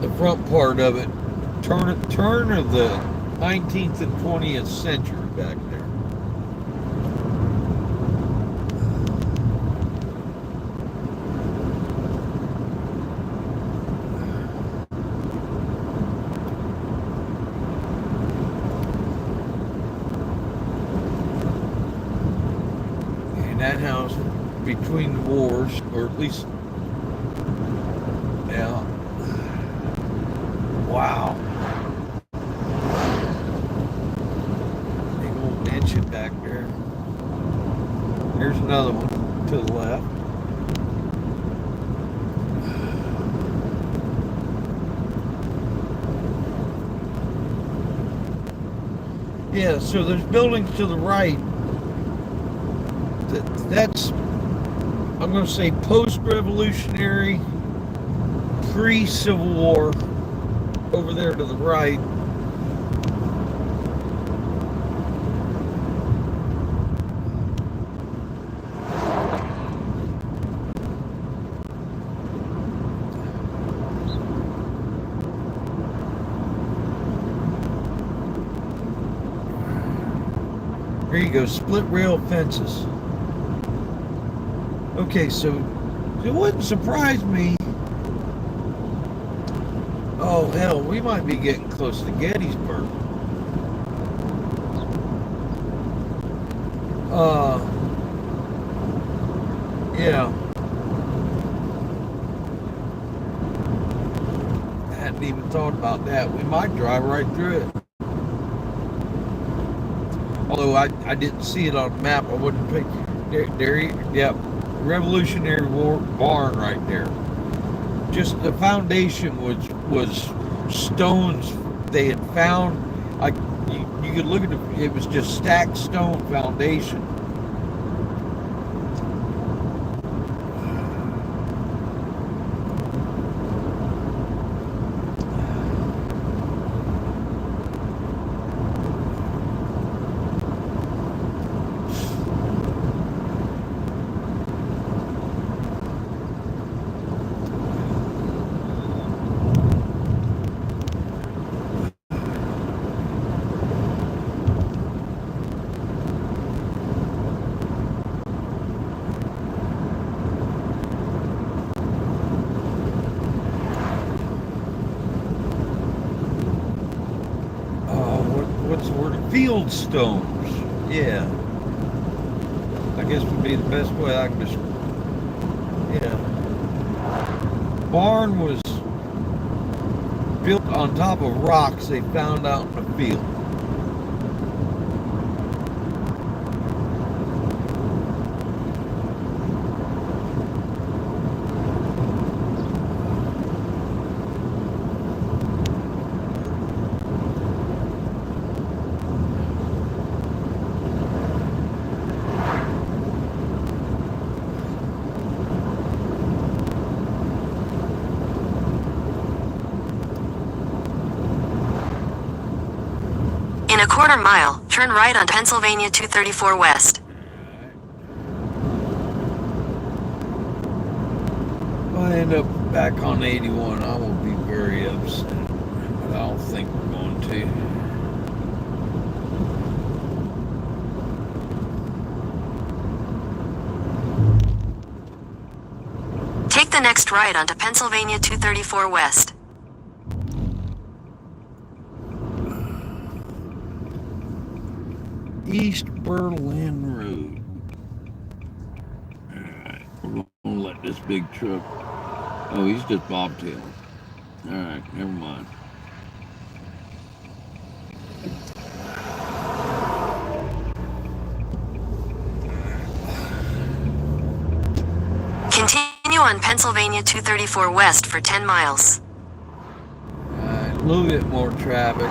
[SPEAKER 1] The front part of it, turn of the 19th and 20th century back there. And that house between the wars, or at least, yeah. Wow. Back there. Here's another one to the left. Yeah, so there's buildings to the right. That's, I'm going to say, post-revolutionary, pre-Civil War, over there to the right. Here you go, split rail fences. Okay, so it wouldn't surprise me. Oh hell, we might be getting close to Gettysburg. Yeah. I hadn't even thought about that. We might drive right through it. Although I didn't see it on the map, I wouldn't pick there. Yep, Revolutionary War barn right there. Just the foundation was stones they had found. You could look at it was just stacked stone foundation. Millstones. Yeah. I guess would be the best way I can describe. Yeah. Barn was built on top of rocks they found out in the field.
[SPEAKER 2] In a quarter mile, turn right on Pennsylvania 234 West.
[SPEAKER 1] If I end up back on 81, I will be very upset. But I don't think we're going to.
[SPEAKER 2] Take the next right onto Pennsylvania 234 West.
[SPEAKER 1] East Berlin Road. Alright, we're gonna let this big truck. Oh, he's just bobtailing. Alright, never mind.
[SPEAKER 2] Continue on Pennsylvania 234 West for 10 miles.
[SPEAKER 1] Alright, a little bit more traffic.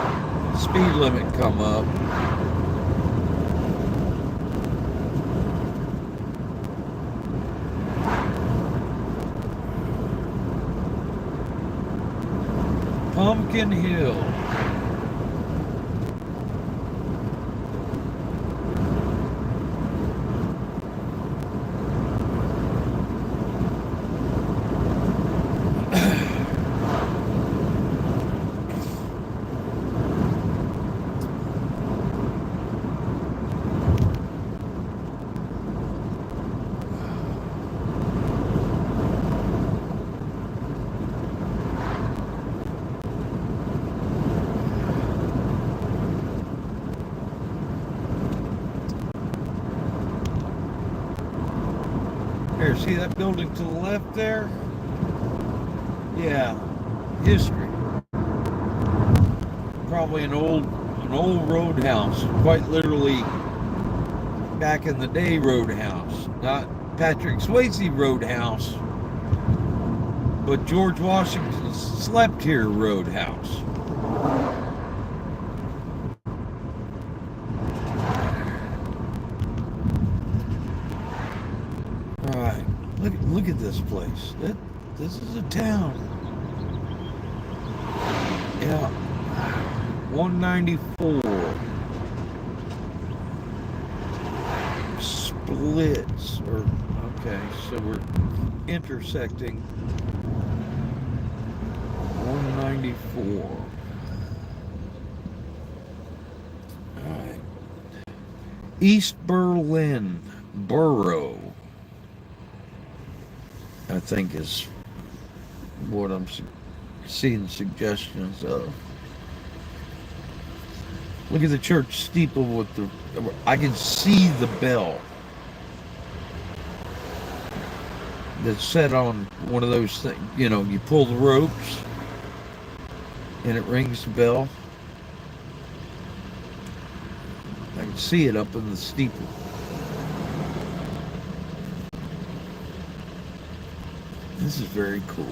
[SPEAKER 1] Speed limit come up. Pumpkin Hill. Here, see that building to the left there? Yeah, history. Probably an old roadhouse, quite literally back in the day roadhouse, not Patrick Swayze roadhouse, but George Washington slept here roadhouse. Alright, look at this place. This is a town. Yeah. 194. Splits, or, okay, so we're intersecting 194. Alright. East Berlin Borough, I think, is what I'm seeing suggestions of. Look at the church steeple with the, I can see the bell that's set on one of those things, you know, you pull the ropes and it rings the bell. I can see it up in the steeple. This is very cool.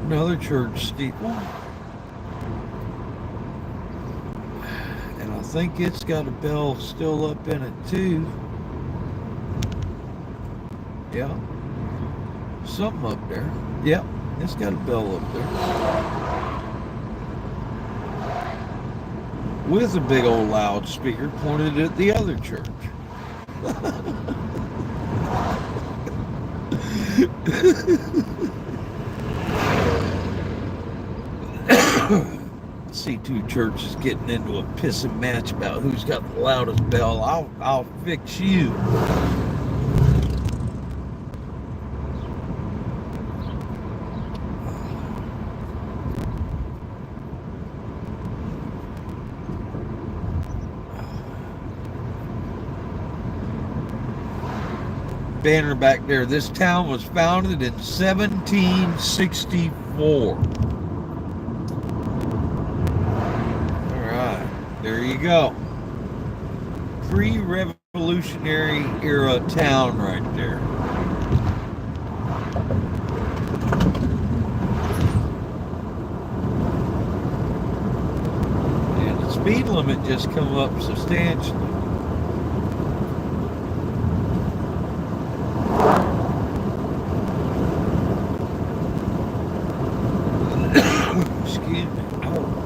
[SPEAKER 1] Another church steeple, and I think it's got a bell still up in it too. Yeah. Something up there. Yep. It's got a bell up there. With a big old loudspeaker pointed at the other church. See two churches getting into a pissing match about who's got the loudest bell. I'll fix you. Banner back there. This town was founded in 1764. All right, there you go. Pre-revolutionary era town right there. And the speed limit just come up substantially. Excuse me. Oh, man.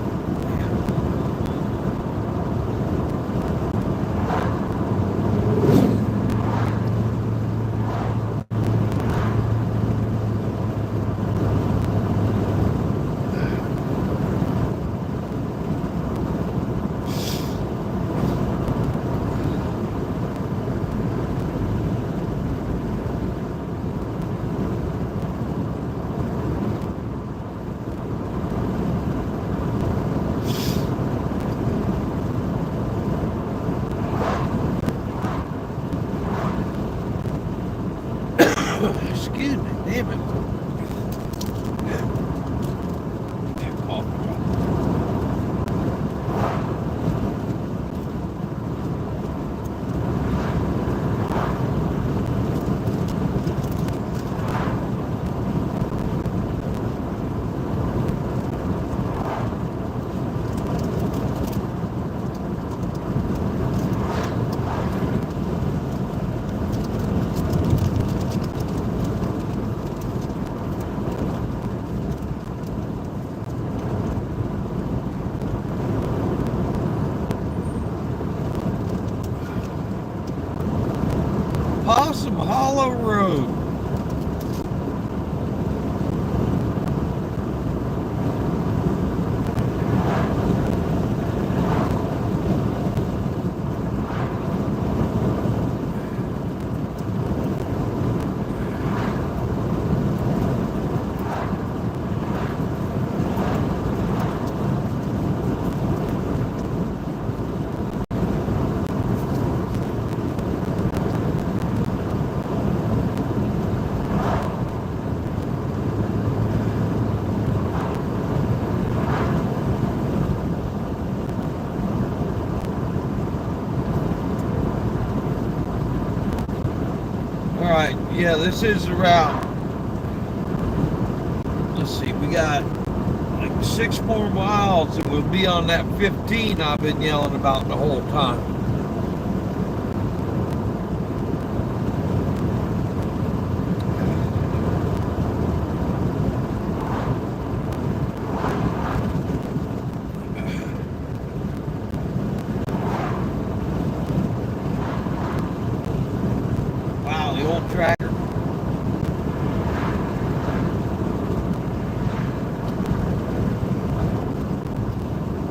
[SPEAKER 1] Excuse me, damn it. Yeah, cough drop. Possum Hollow Road. Alright, yeah, this is the route. Let's see, we got like 6 more miles and we'll be on that 15 I've been yelling about the whole time. Wow, the old tractor.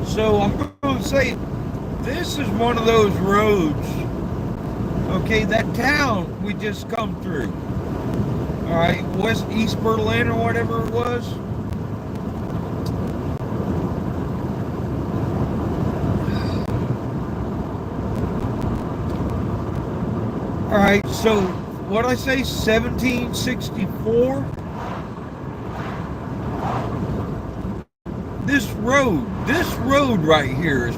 [SPEAKER 1] So I'm going to say this is one of those roads, okay, that town we just come through. All right, East Berlin or whatever it was. All right, so what I say, 1764? This road right here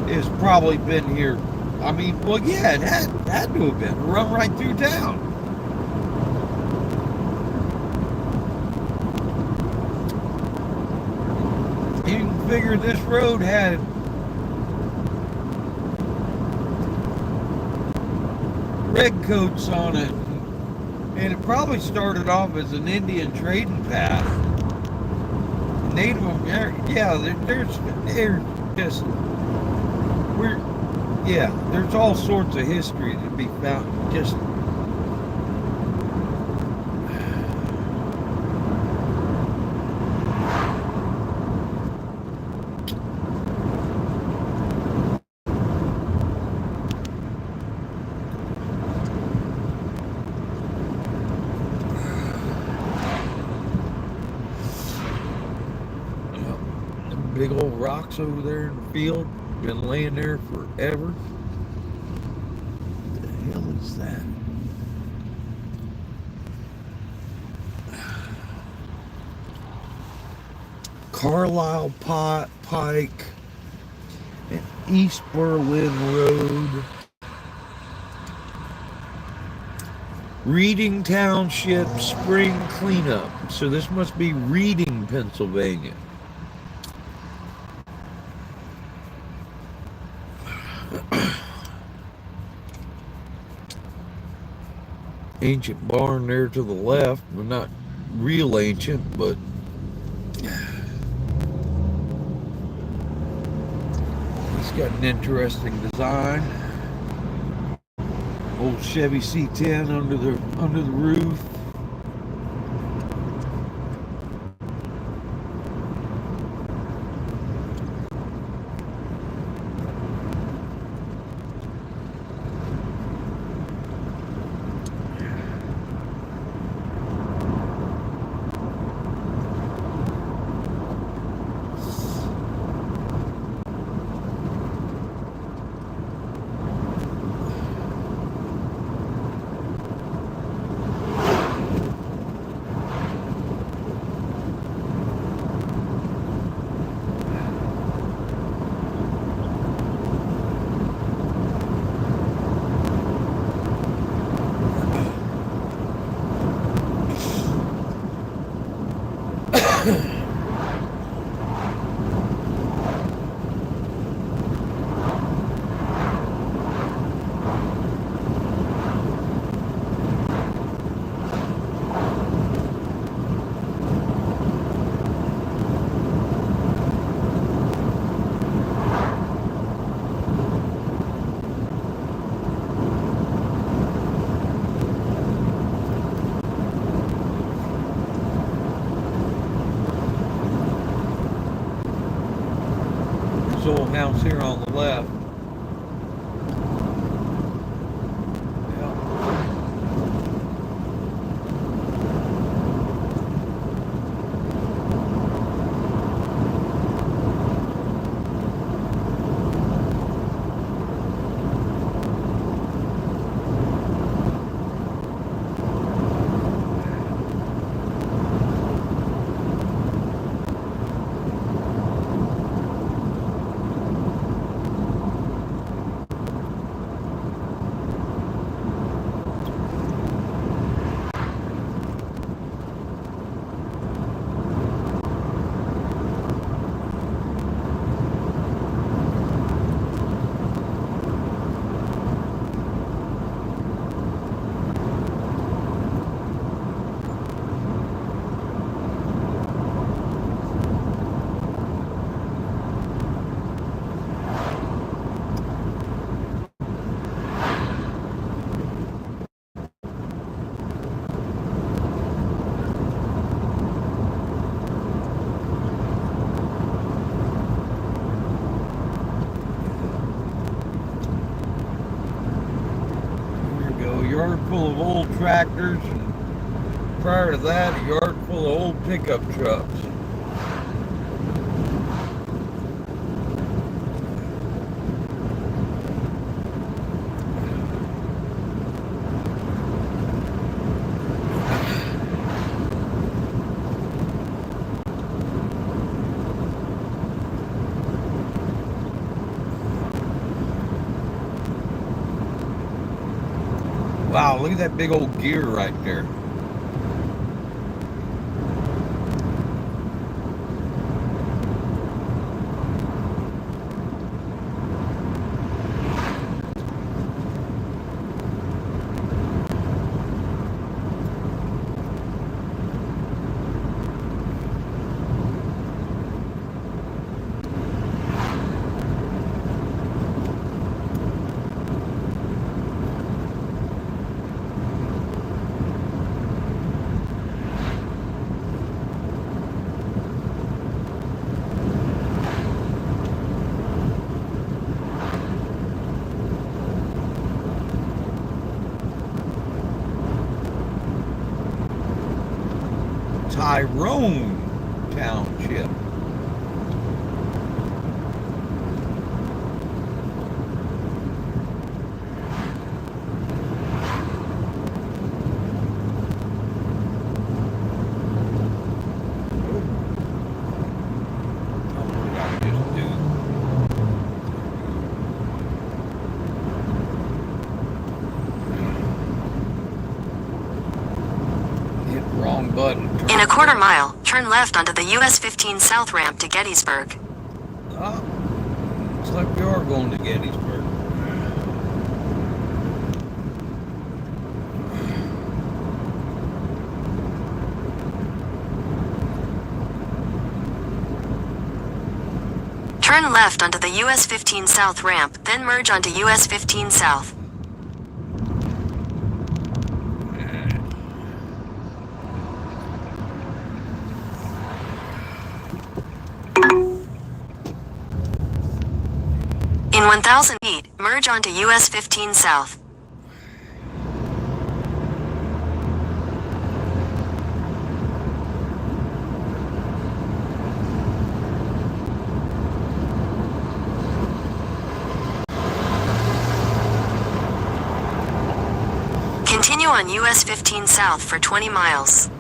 [SPEAKER 1] is probably been here. I mean, well, yeah, it had to have been run right through town. You can figure this road had redcoats on it And it probably started off as an Indian trading path. Native American, yeah, there's just, there's all sorts of history to be found. Just big old rocks over there in the field, been laying there forever. What the hell is that? Carlisle Pike and East Berlin Road. Reading Township Spring Cleanup. So this must be Reading, Pennsylvania. Ancient barn there to the left, but not real ancient, but it's got an interesting design. Old Chevy C10 under the roof. Old house here on the left. Yard full of old tractors, and prior to that, a yard full of old pickup trucks. Wow, look at that big old gear right there. Tyrone Township. Wrong button.
[SPEAKER 2] In a quarter mile, turn left onto the US 15 South ramp to Gettysburg.
[SPEAKER 1] Oh, looks like we are going to Gettysburg.
[SPEAKER 2] Turn left onto the US 15 South ramp, then merge onto US 15 South. In 1,000 feet, merge onto US 15 South. Continue on US 15 South for 20 miles.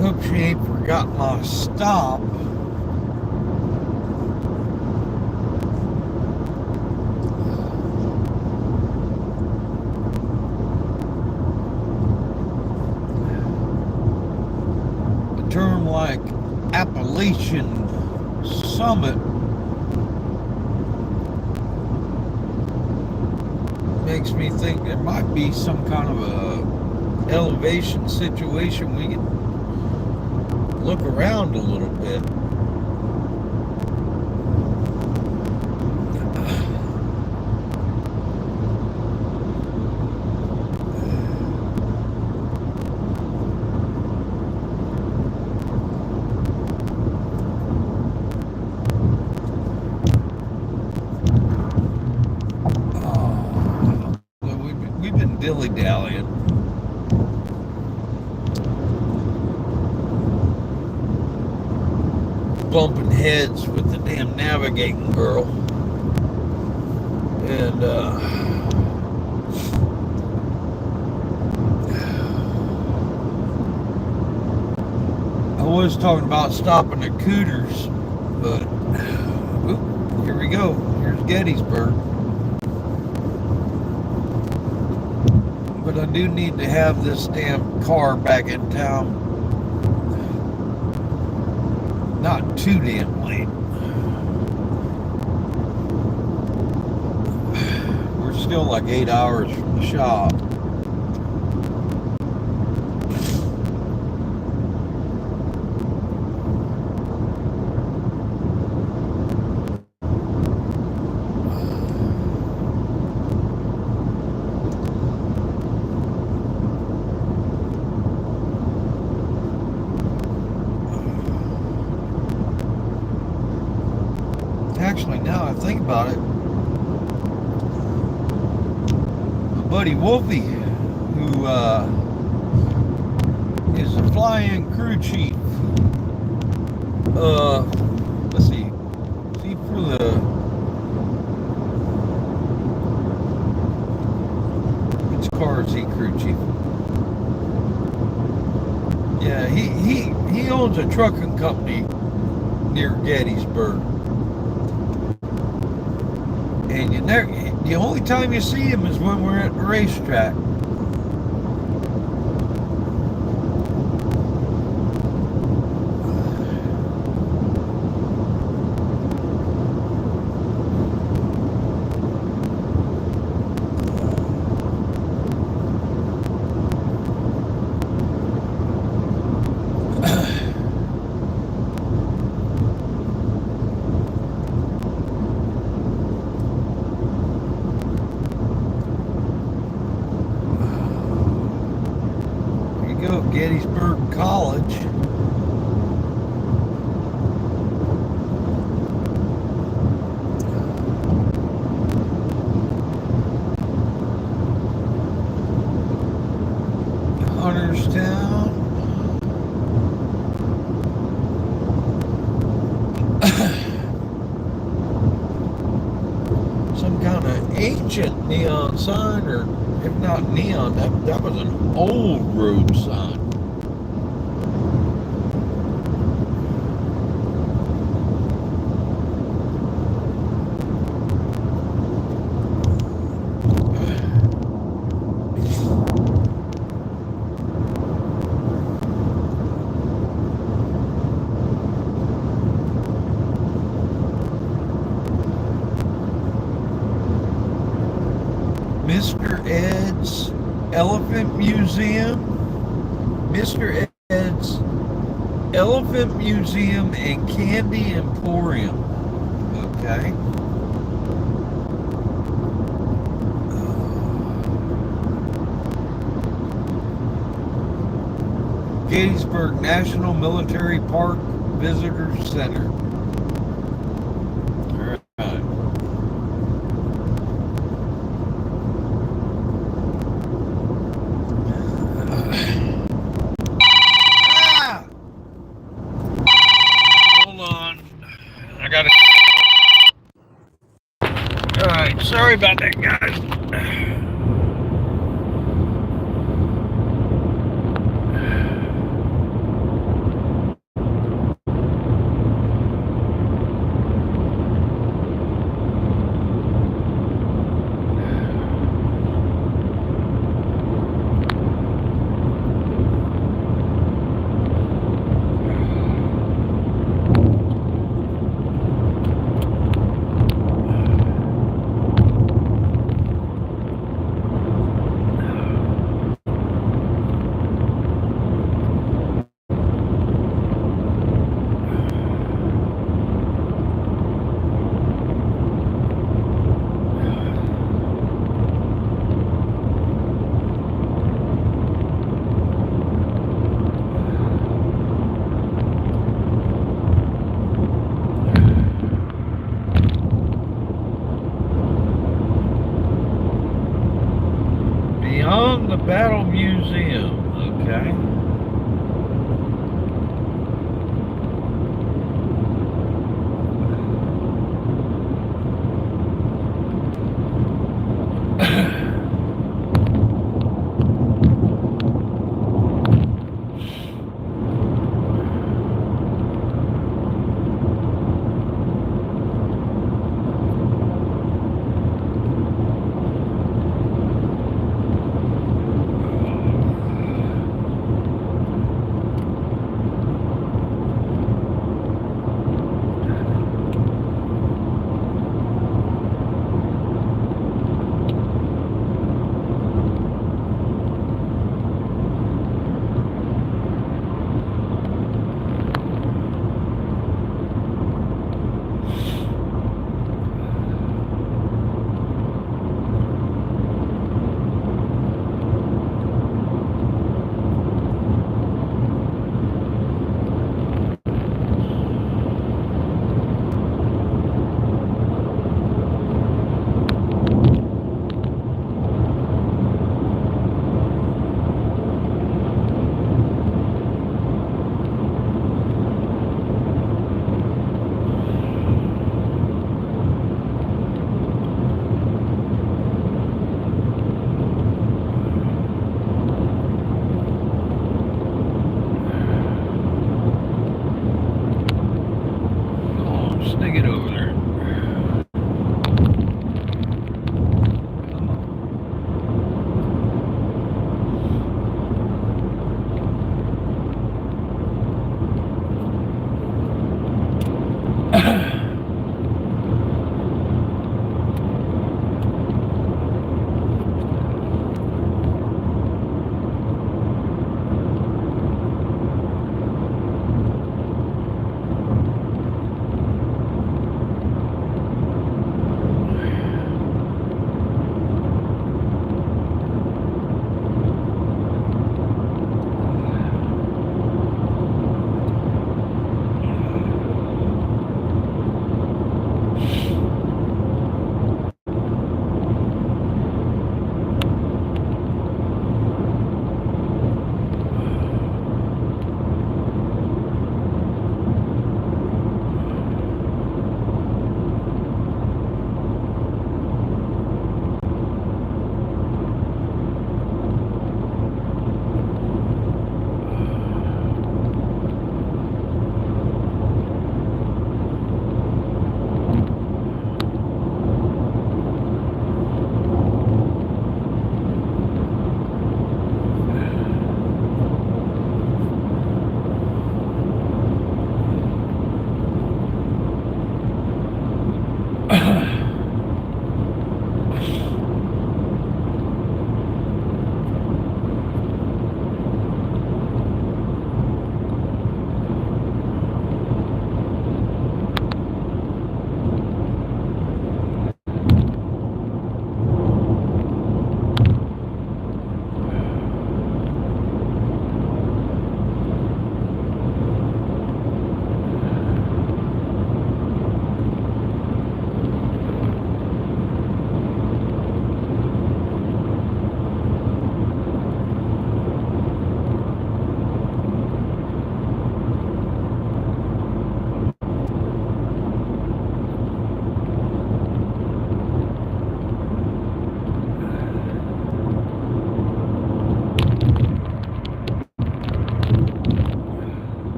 [SPEAKER 1] Hope she ain't forgot my stop. A term like Appalachian Summit makes me think there might be some kind of a elevation situation we can look around a little bit. We've been dilly-dallying. Bumping heads with the damn navigating girl. And I was talking about stopping at Cooters, but here we go. Here's Gettysburg. But I do need to have this damn car back in town. Not too damn late. We're still like 8 hours from the shop. Actually, now I think about it, my buddy Wolfie, who is a fly-in crew chief, let's see, is he for the, which car is he crew chief? Yeah, he owns a trucking company near Gettysburg. And the only time you see him is when we're at the racetrack. college. Hunterstown. Some kind of ancient neon sign, or if not neon, that was an old road sign. Mr. Ed's Elephant Museum. Mr. Ed's Elephant Museum and Candy Emporium. Okay. Gettysburg National Military Park Visitor Center. Alright, sorry about that, guys. Beyond the Battle Museum, okay. Stick it over there.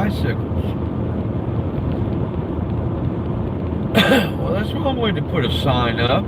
[SPEAKER 1] bicycles. Well, that's one way to put a sign up.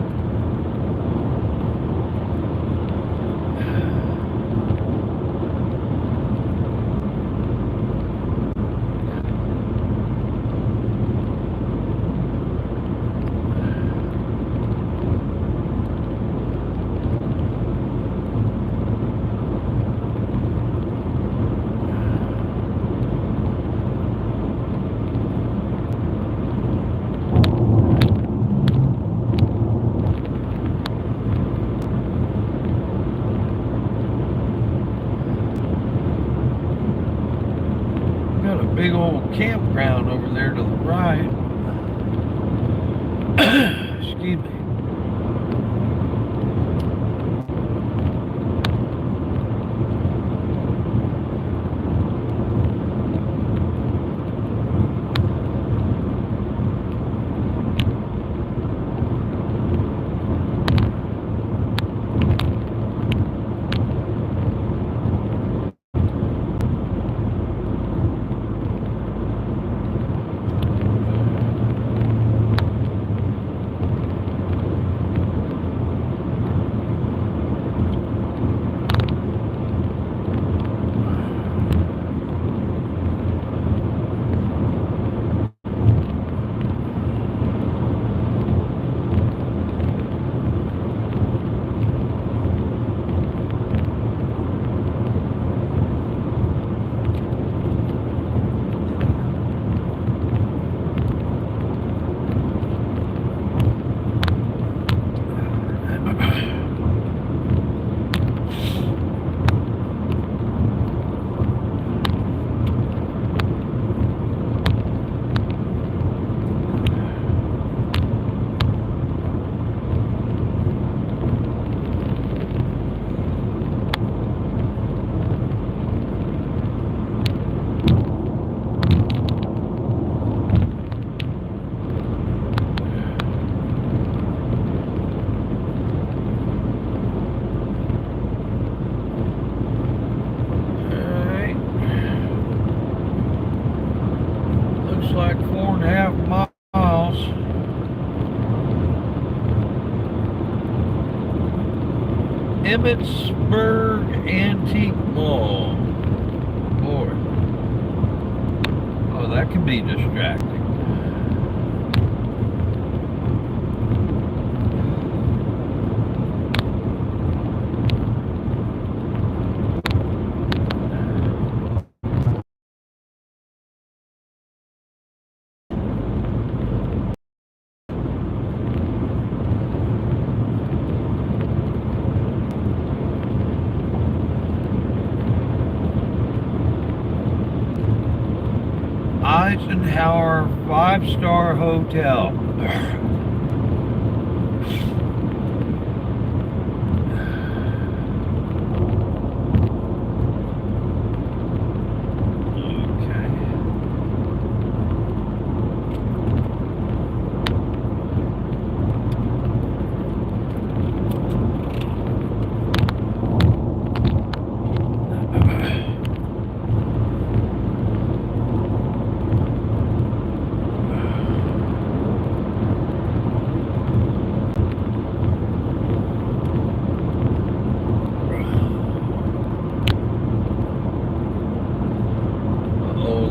[SPEAKER 1] Got a big old campground over there to the right. Excuse me. Like 4.5 miles. Emmitsburg Antique Mall. Boy. Oh, that can be distracting. Eisenhower 5-star hotel.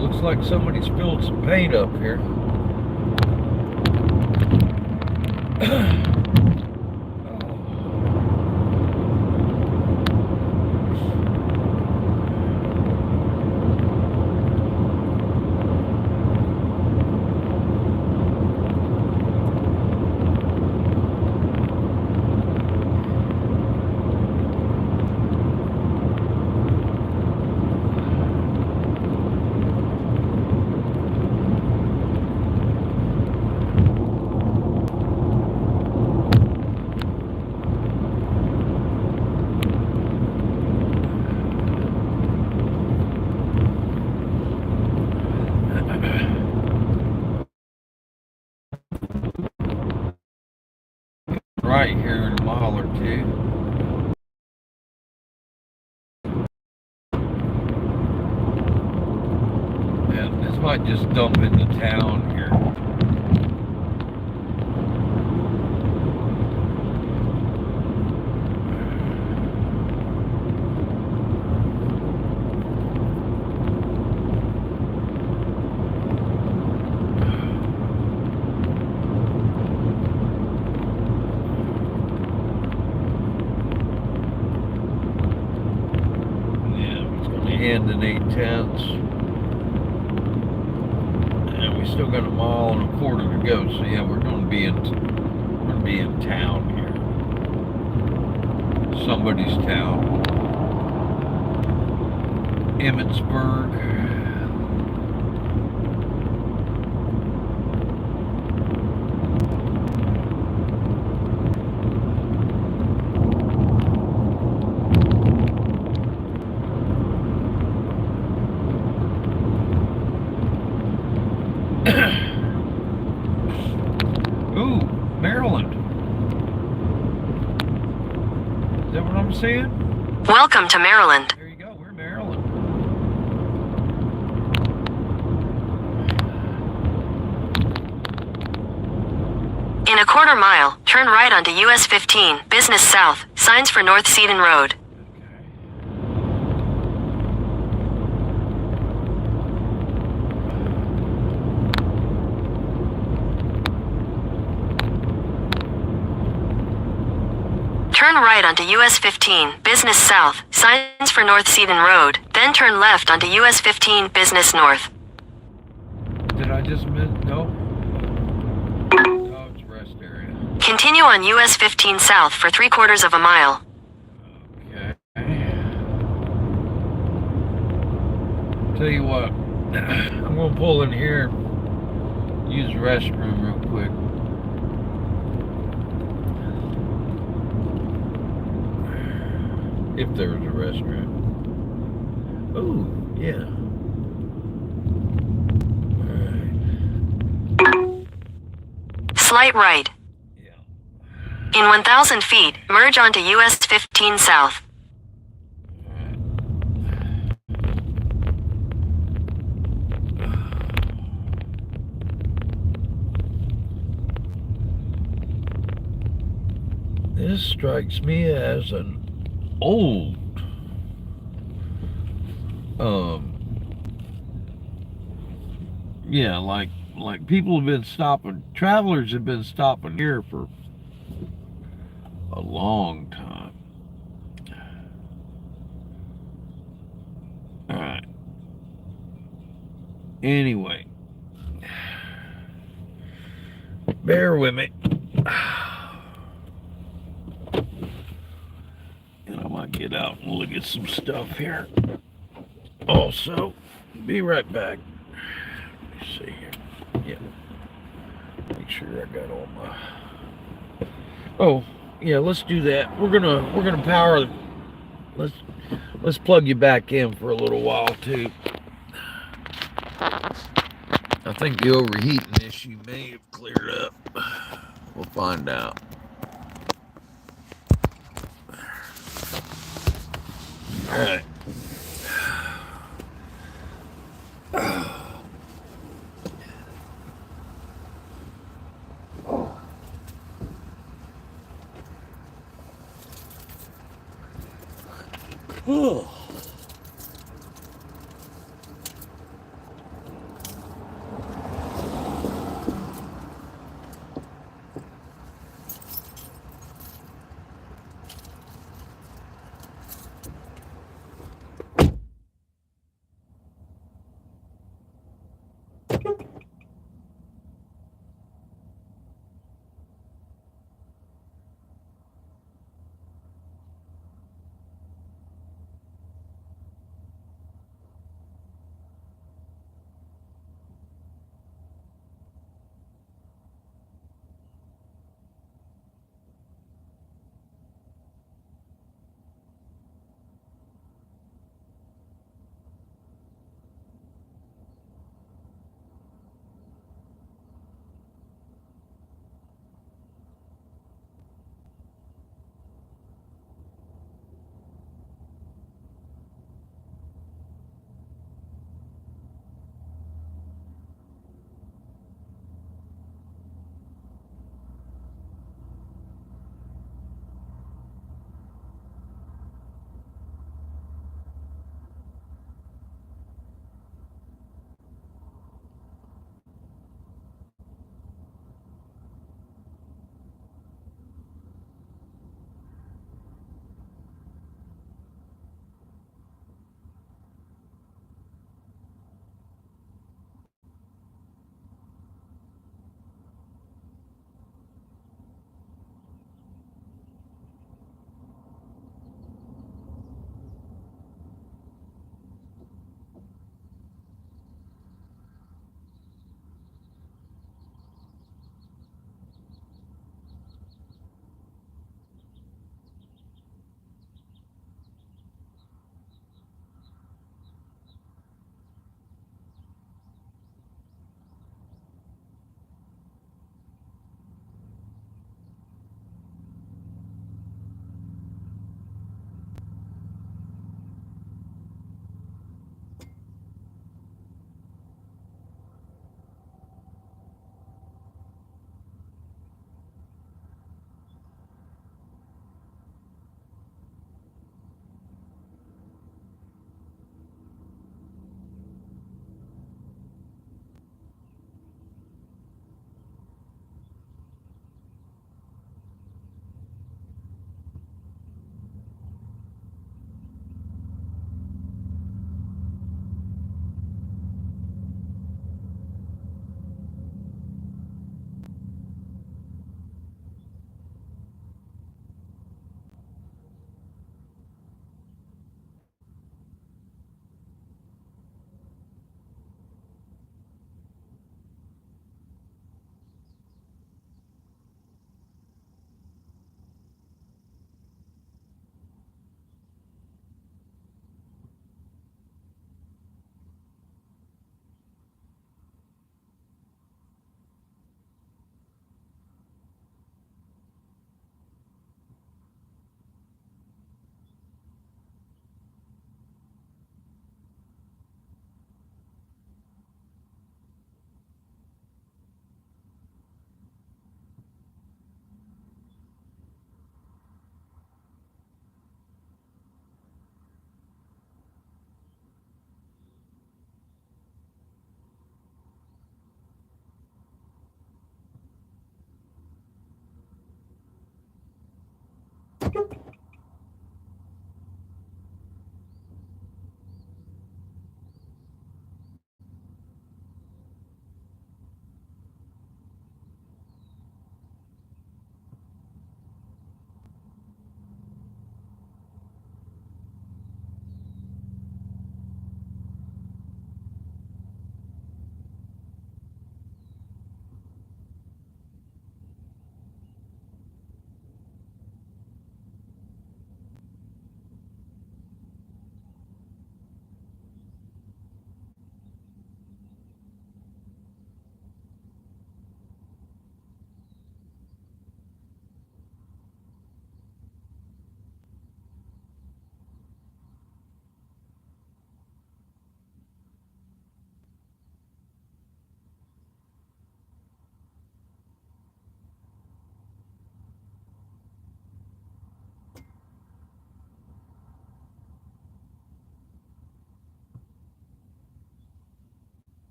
[SPEAKER 1] Looks like somebody spilled some paint up here. might just dump into town here. End in 8/10. And we still got a mile and a quarter to go. So yeah, we're going to be in town here. Somebody's town. Emmitsburg. Ooh, Maryland. Is that what I'm saying?
[SPEAKER 2] Welcome to Maryland.
[SPEAKER 1] There you go, we're Maryland.
[SPEAKER 2] In a quarter mile, turn right onto US 15, Business South, signs for North Seaton Road. Turn right onto US 15, Business South, signs for North Seaton Road, then turn left onto US 15, Business North.
[SPEAKER 1] Did I just miss? No. Oh, it's rest area.
[SPEAKER 2] Continue on US 15 South for 3/4 of a mile.
[SPEAKER 1] Okay. Tell you what, I'm gonna pull in here, use the restroom real quick. If there's a restroom. Oh, yeah. Alright.
[SPEAKER 2] Slight right.
[SPEAKER 1] Yeah.
[SPEAKER 2] In 1,000 feet, merge onto US 15 South.
[SPEAKER 1] This strikes me as an old yeah, like people have been stopping, travelers have been stopping here for a long time. All right, anyway, bear with me. And I might get out and look at some stuff here. Also, be right back. Let me see here. Yeah. Make sure I got all my. Oh, yeah. Let's do that. We're gonna power. Let's plug you back in for a little while too. I think the overheating issue may have cleared up. We'll find out. All right. Oh.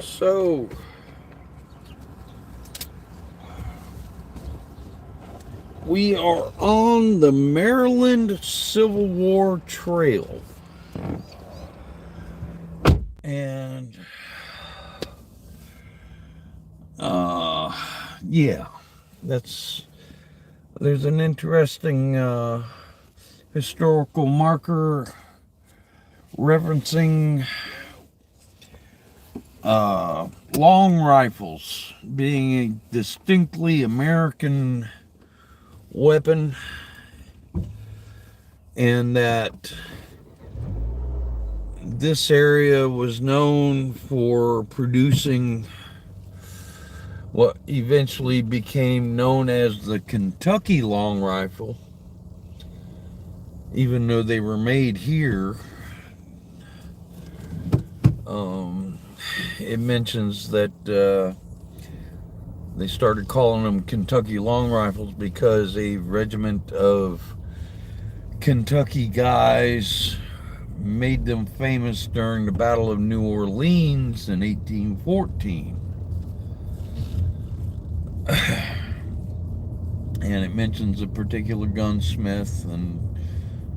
[SPEAKER 1] So, we are on the Maryland Civil War Trail. And, yeah, there's an interesting historical marker referencing long rifles being a distinctly American weapon, and that this area was known for producing what eventually became known as the Kentucky long rifle, even though they were made here. It mentions that they started calling them Kentucky long rifles because a regiment of Kentucky guys made them famous during the Battle of New Orleans in 1814. And it mentions a particular gunsmith, and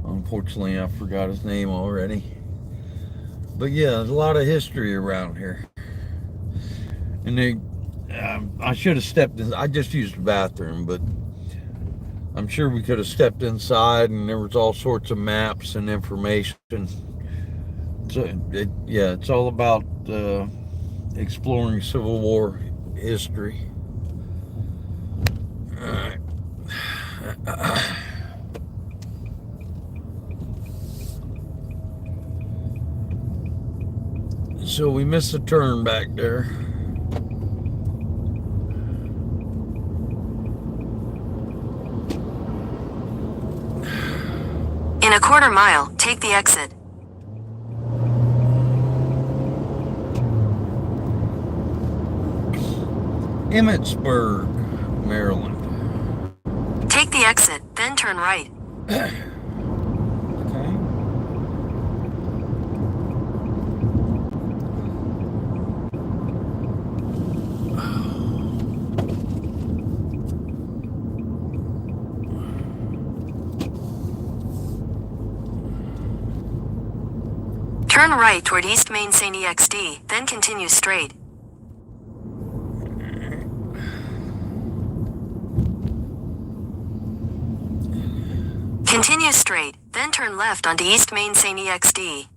[SPEAKER 1] unfortunately I forgot his name already. But yeah, there's a lot of history around here. And I should have stepped in. I just used the bathroom, but I'm sure we could have stepped inside and there was all sorts of maps and information. So it's all about exploring Civil War history. All right. So we missed a turn back there.
[SPEAKER 2] In a quarter mile, take the exit.
[SPEAKER 1] Emmitsburg, Maryland.
[SPEAKER 2] Take the exit, then turn right.
[SPEAKER 1] Okay.
[SPEAKER 2] Turn right toward East Main St. EXD, then continue straight. Continue straight, then turn left onto East Main St. EXD.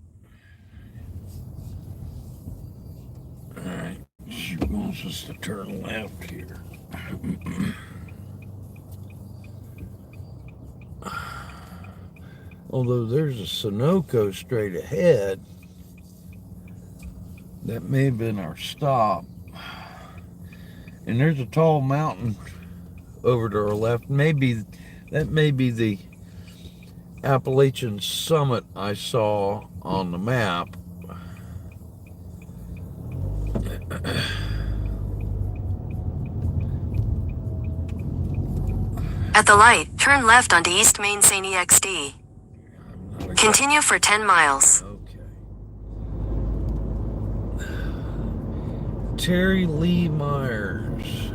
[SPEAKER 1] Alright, she wants us to turn left here. Although there's a Sunoco straight ahead. That may have been our stop. And there's a tall mountain over to our left. That may be the Appalachian summit I saw on the map.
[SPEAKER 2] At the light, turn left onto East Main St. EXD. Continue for 10 miles.
[SPEAKER 1] Okay. Terry Lee Myers.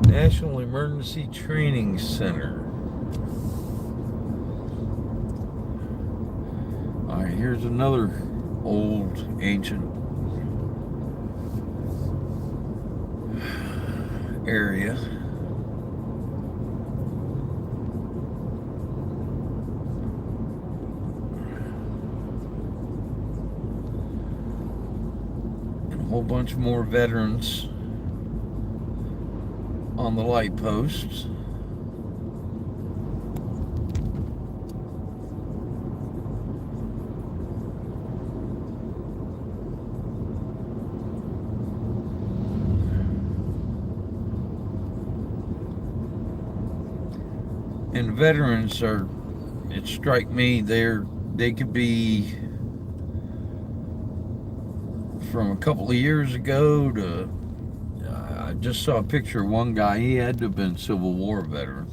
[SPEAKER 1] National Emergency Training Center. All right, here's another old, ancient area. And a whole bunch more veterans on the light posts. And veterans it strike me, they could be from a couple of years ago to, I just saw a picture of one guy, he had to have been a Civil War veteran.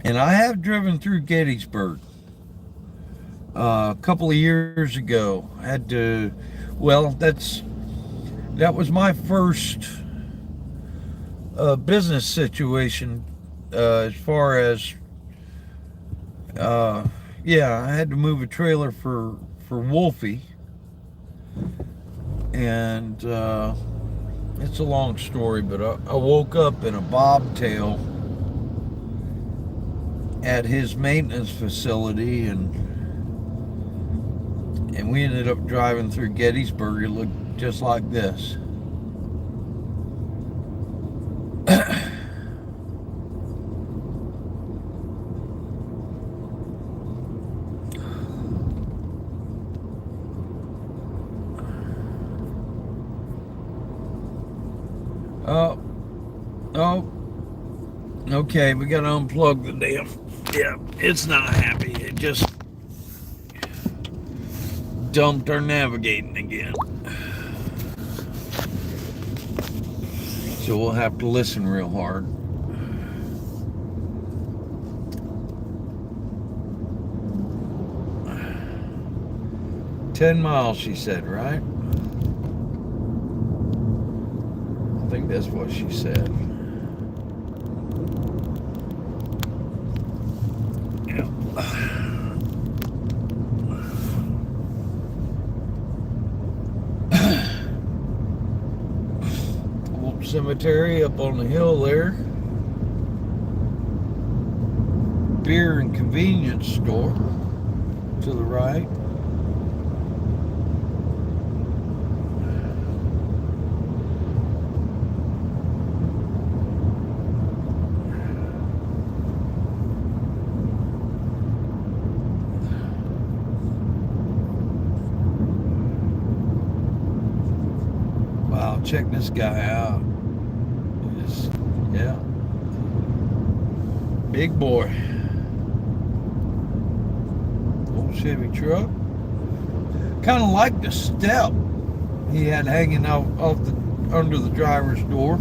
[SPEAKER 1] And I have driven through Gettysburg a couple of years ago. That was my first business situation as far as I had to move a trailer for Wolfie, and it's a long story, but I woke up in a bobtail at his maintenance facility, and we ended up driving through Gettysburg. It looked just like this. Okay, we gotta unplug the damn. Yeah, it's not happy. It just dumped our navigating again. So we'll have to listen real hard. "10 miles," she said, right? that's what she said. Yeah. Old cemetery up on the hill there. Beer and convenience store to the right. Wow, check this guy out. Yeah. Big boy. Old Chevy truck. Kind of like the step he had hanging out under the driver's door.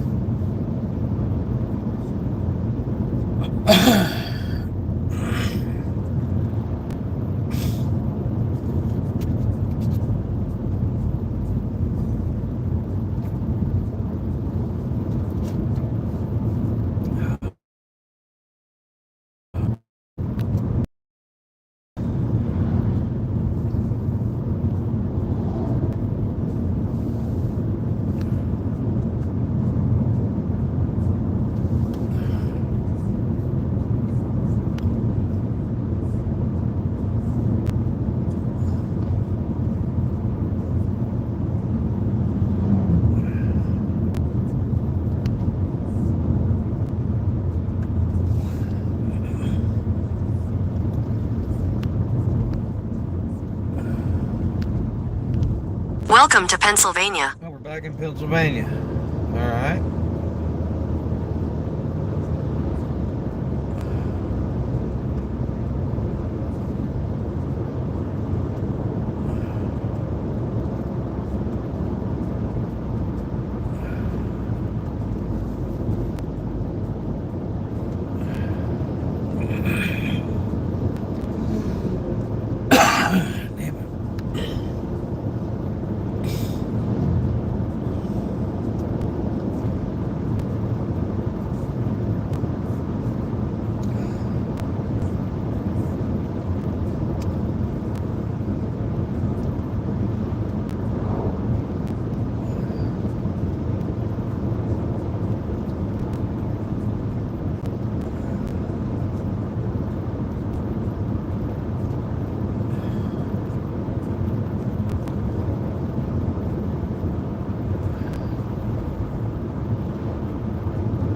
[SPEAKER 2] Welcome to Pennsylvania.
[SPEAKER 1] Oh, we're back in Pennsylvania. All right.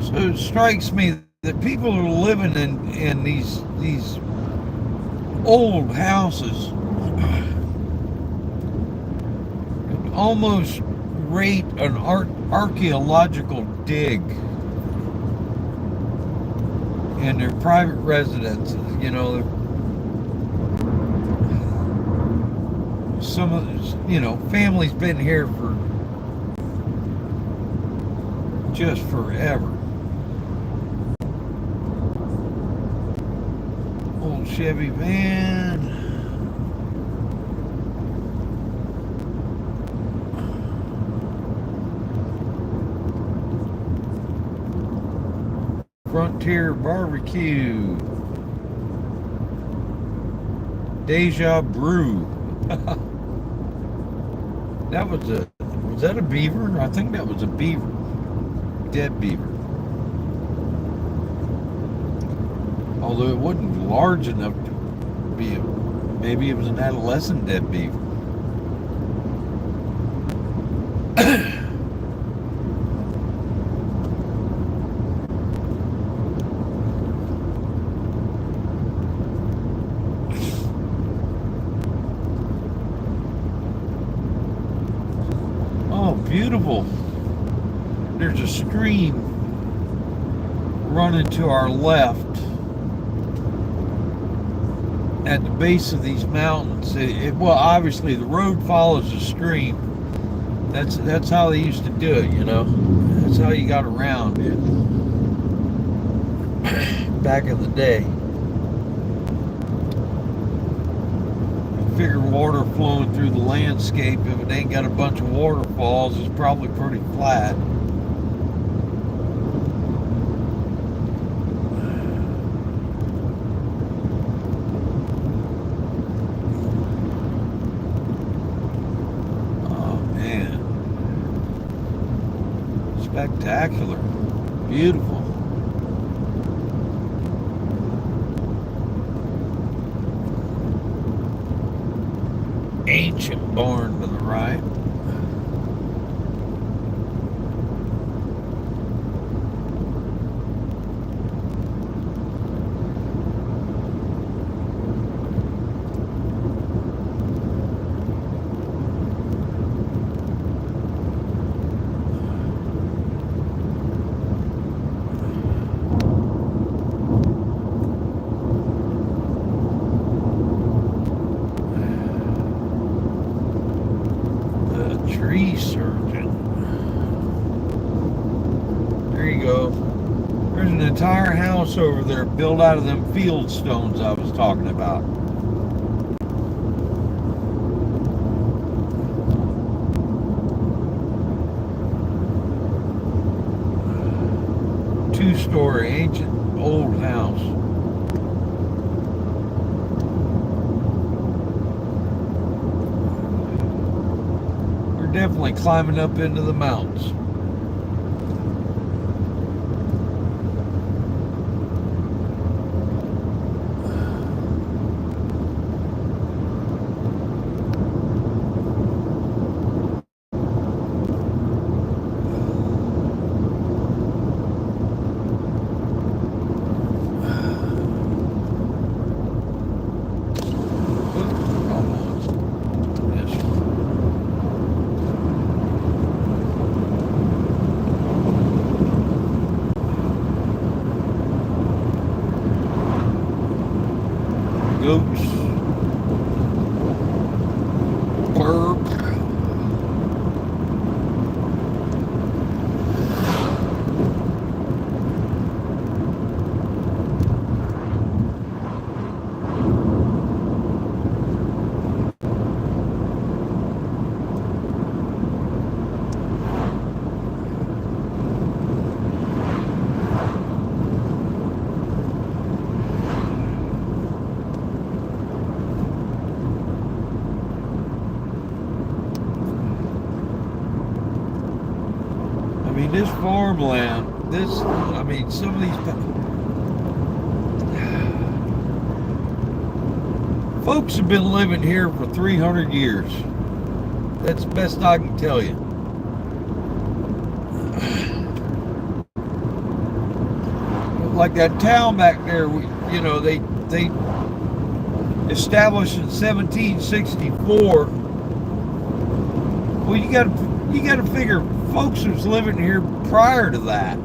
[SPEAKER 1] So it strikes me that people are living in these old houses almost rate an archaeological dig in their private residences. You know, some of families been here for just forever. Old Chevy van. Frontier Barbecue. Deja Brew. Was that a beaver? I think that was a beaver. Dead beaver. Although it wasn't large enough to be maybe it was an adolescent dead beaver. Oh, beautiful. There's a stream running to our left at the base of these mountains. Well, obviously the road follows the stream. That's how they used to do it, you know. That's how you got around it back in the day. I figure water flowing through the landscape, if it ain't got a bunch of waterfalls, it's probably pretty flat. spectacular. Beautiful. Ancient barn to the right. Tree surgeon. There you go. There's an entire house over there built out of them field stones I was talking about. Two-story ancient old house. Definitely climbing up into the mountains. Goats. Burp. This farmland, some of these folks have been living here for 300 years. That's the best I can tell you. Like that town back there, they established in 1764. Well, you got to figure folks was living here prior to that,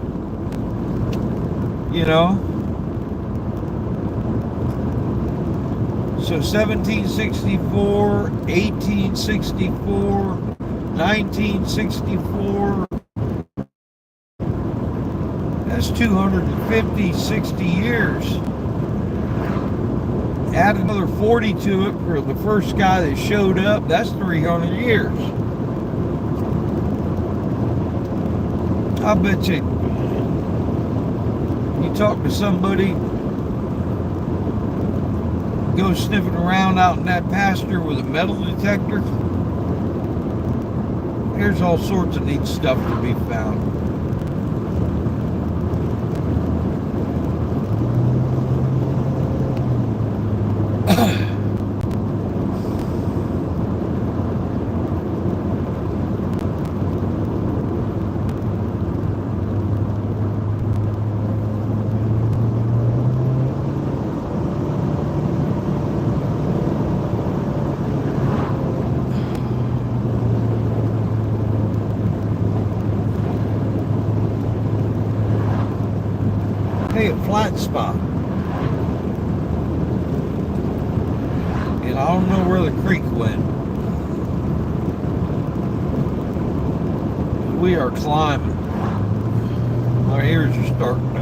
[SPEAKER 1] So 1764, 1864, 1964, that's 250, 60 years. Add another 40 to it for the first guy that showed up, that's 300 years. I bet you talk to somebody, go sniffing around out in that pasture with a metal detector, there's all sorts of neat stuff to be found. A flat spot, and I don't know where the creek went. We are climbing. My ears are starting to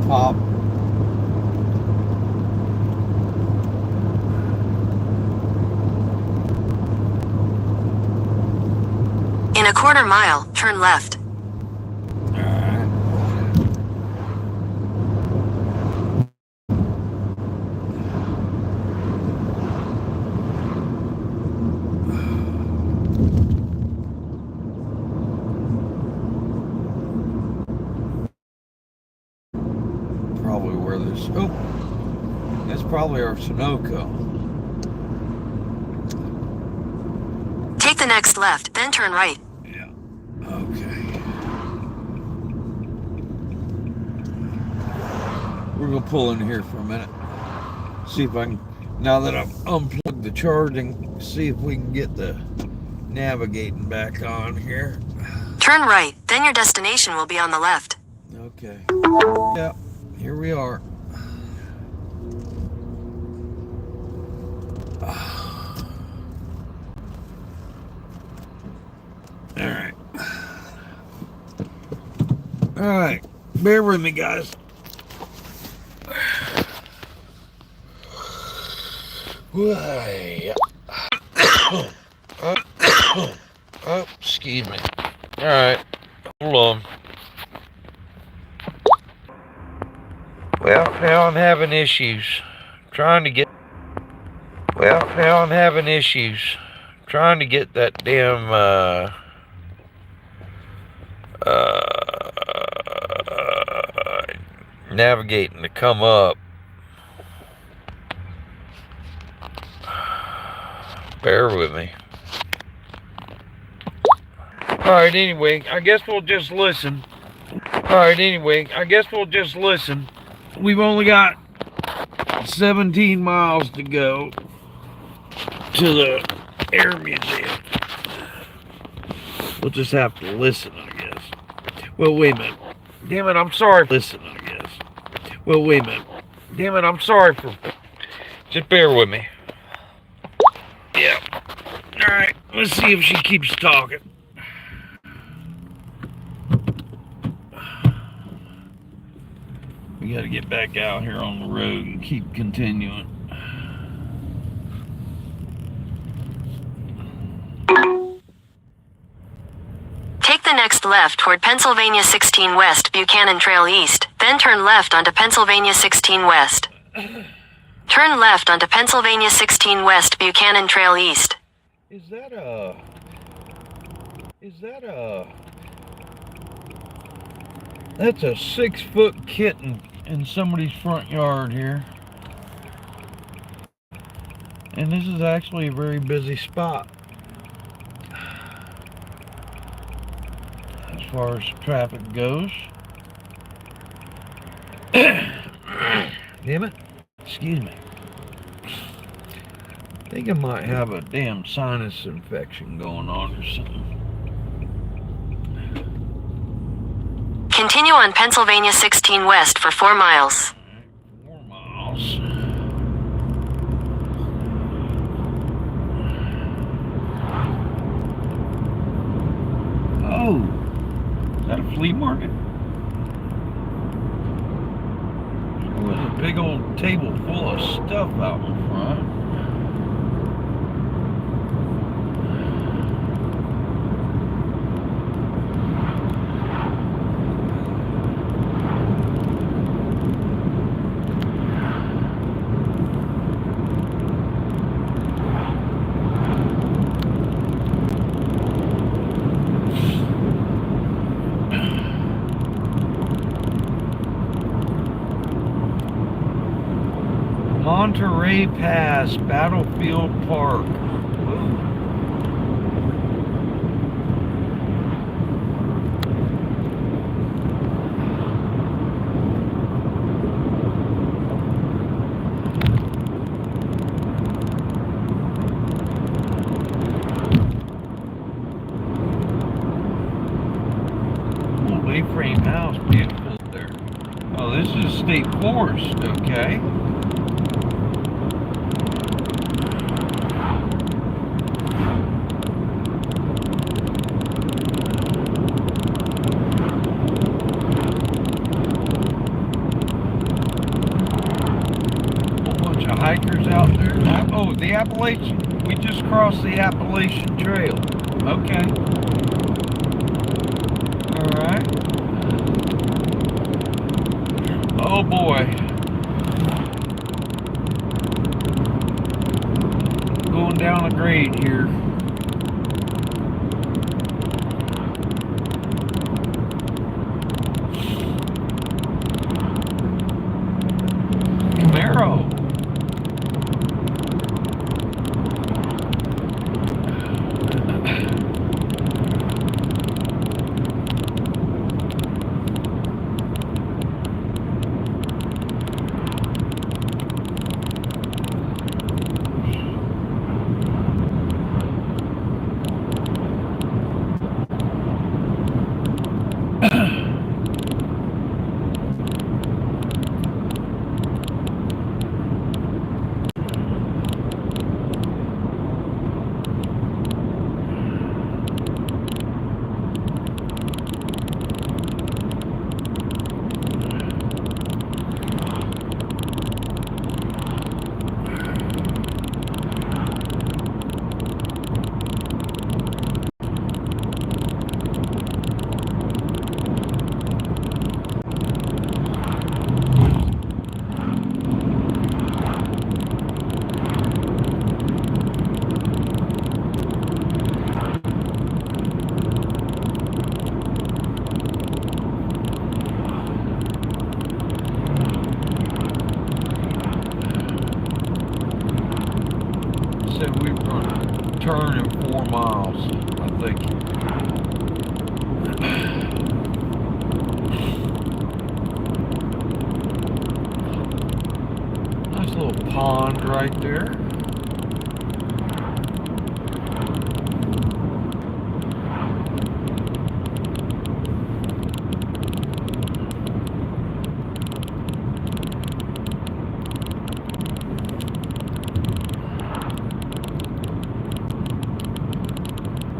[SPEAKER 1] pop.
[SPEAKER 2] In a quarter mile, turn left.
[SPEAKER 1] Alright. where this. Oh, that's probably our Sunoco.
[SPEAKER 2] Take the next left, then turn right.
[SPEAKER 1] Yeah. Okay. We're gonna pull in here for a minute. See if I can. Now that I've unplugged the charging, see if we can get the navigating back on here.
[SPEAKER 2] Turn right, then your destination will be on the left.
[SPEAKER 1] Okay. Yeah, here we are. Alright. Alright. Bear with me, guys. Oh, excuse me. Alright. Hold on. Well, now I'm having issues trying to get that damn navigating to come up. Bear with me. Alright, anyway, I guess we'll just listen. We've only got 17 miles to go to the Air Museum. We'll just have to listen, I guess. Well, wait a minute. Damn it, I'm sorry. Listen, I guess. Well, wait a minute. Damn it, I'm sorry for... Just bear with me. Yeah. Alright, let's see if she keeps talking. We gotta get back out here on the road and keep continuing.
[SPEAKER 2] Take the next left toward Pennsylvania 16 West, Buchanan Trail East, then turn left onto Pennsylvania 16 West. Turn left onto Pennsylvania 16 West, Buchanan Trail East.
[SPEAKER 1] That's a 6-foot kitten in somebody's front yard here. And this is actually a very busy spot as far as traffic goes. Damn it. Excuse me. I think I might have a damn sinus infection going on or something.
[SPEAKER 2] Continue on Pennsylvania 16 West for 4 miles.
[SPEAKER 1] 4 miles. Oh, is that a flea market? There was a big old table full of stuff out in front. Monterey Pass, Battlefield Park. Ooh, A-frame house, beautiful there. Oh, this is State Forest, okay. Hikers out there. Oh, the Appalachian. We just crossed the Appalachian Trail. Okay. Alright. Oh boy. Going down a grade here. turn in 4 miles, I think. Nice little pond right there.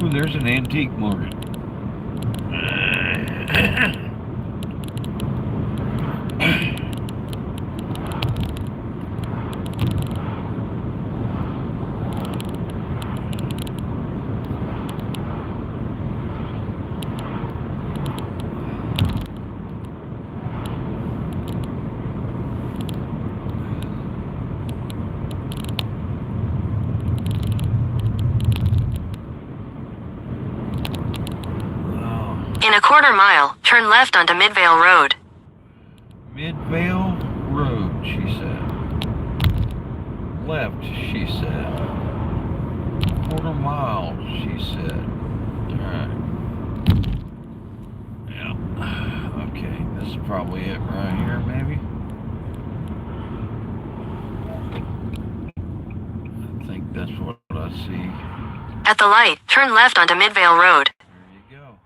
[SPEAKER 1] Ooh, there's an antique market.
[SPEAKER 2] In a quarter mile, turn left onto Midvale Road.
[SPEAKER 1] Midvale Road, she said. Left, she said. Quarter mile, she said. Alright. Yeah. Okay, this is probably it right here, maybe. I think that's what I see.
[SPEAKER 2] At the light, turn left onto Midvale Road.
[SPEAKER 1] There you go.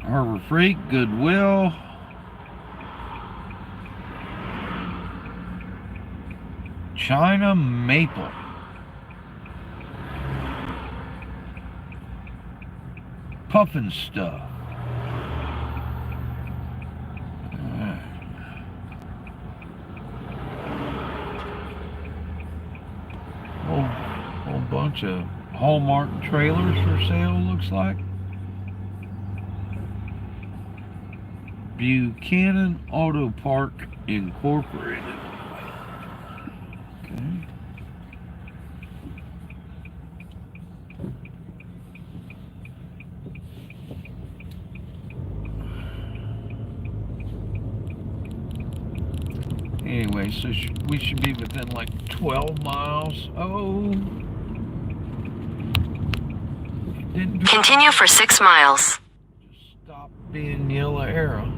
[SPEAKER 1] Harbor Freight, Goodwill. China Maple. Puffin stuff. Whole bunch of Hallmark trailers for sale, looks like. Buchanan Auto Park Incorporated. Okay. Anyway, so we should be within like 12 miles. Oh. Didn't
[SPEAKER 2] Continue for 6 miles.
[SPEAKER 1] Just stop being yellow arrow.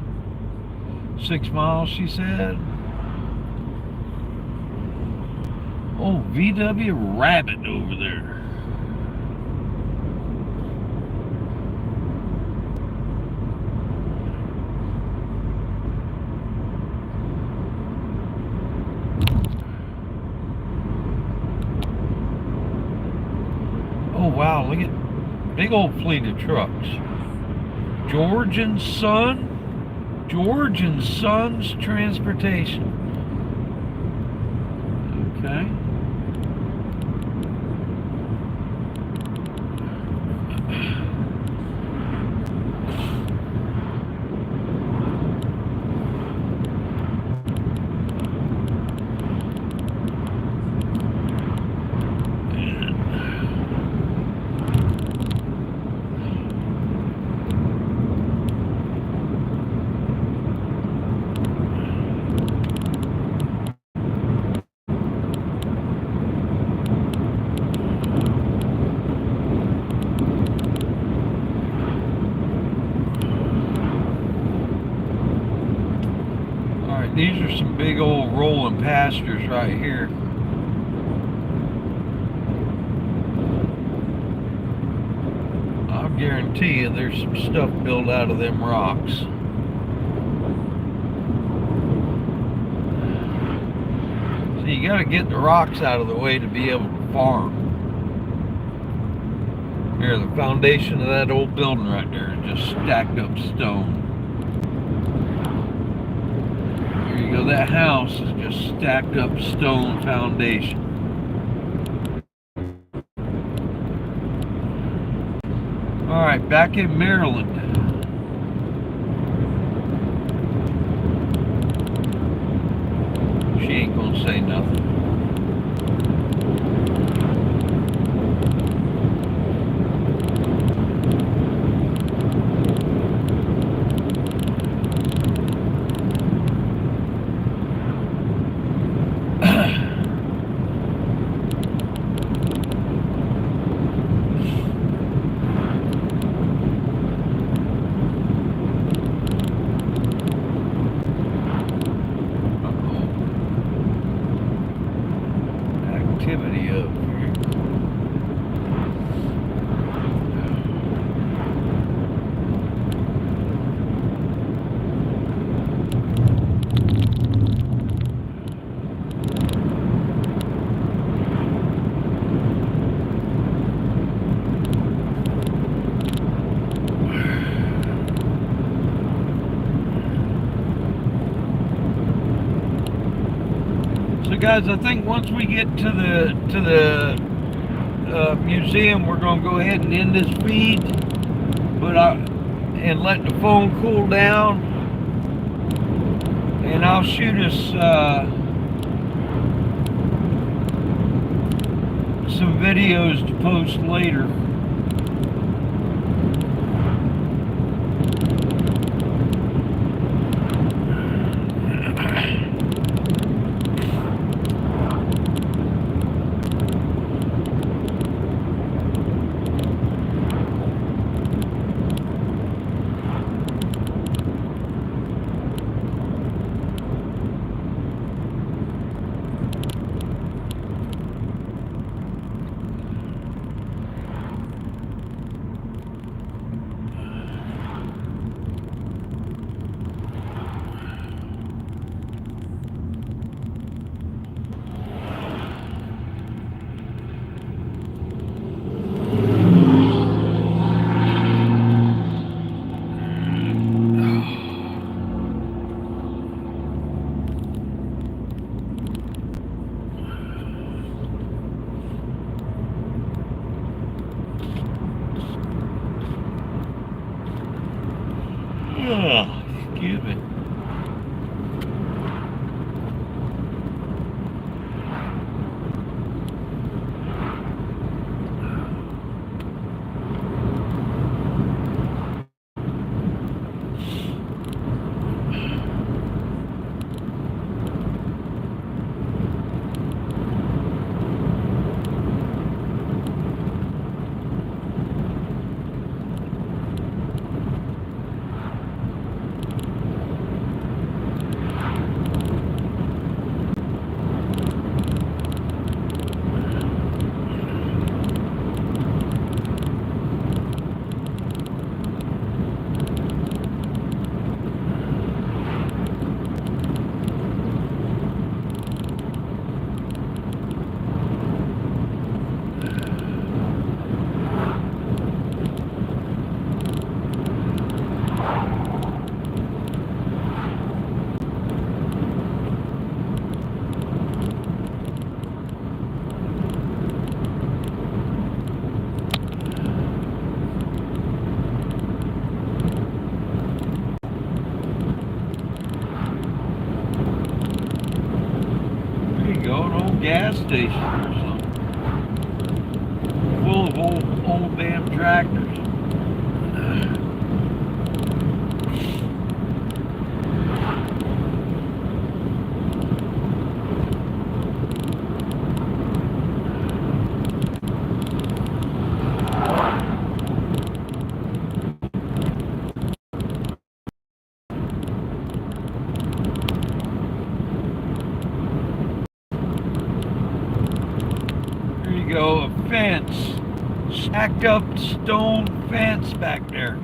[SPEAKER 1] 6 miles, she said. Oh, VW Rabbit over there. Oh wow, look at big old fleet of trucks. George and Sons Transportation. Okay. These are some big old rolling pastures right here. I'll guarantee you there's some stuff built out of them rocks. So you gotta get the rocks out of the way to be able to farm. Here, the foundation of that old building right there is just stacked up stone. There you go, that house is just stacked up stone foundation. Alright, back in Maryland. She ain't gonna say nothing. guys, I think once we get to the museum, we're gonna go ahead and end this feed, and let the phone cool down, and I'll shoot us some videos to post later. Excuse me. Gas station or something, full of old damn tractors. A fence, stacked up stone fence back there.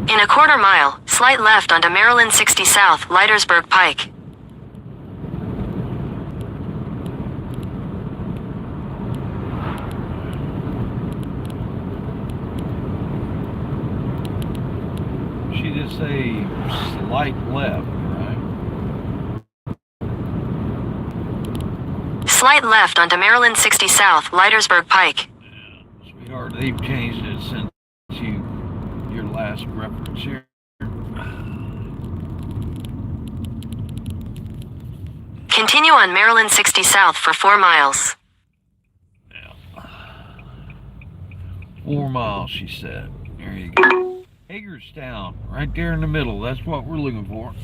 [SPEAKER 2] In a quarter mile, slight left onto Maryland 60 South, Leitersburg Pike.
[SPEAKER 1] She just say slight left, right?
[SPEAKER 2] Slight left onto Maryland 60 South, Leitersburg Pike.
[SPEAKER 1] Yeah, sweetheart, they've changed it since your last reference here.
[SPEAKER 2] Continue on Maryland 60 South for 4 miles.
[SPEAKER 1] Yeah. 4 miles, she said. There you go. Hagerstown, right there in the middle. That's what we're looking for.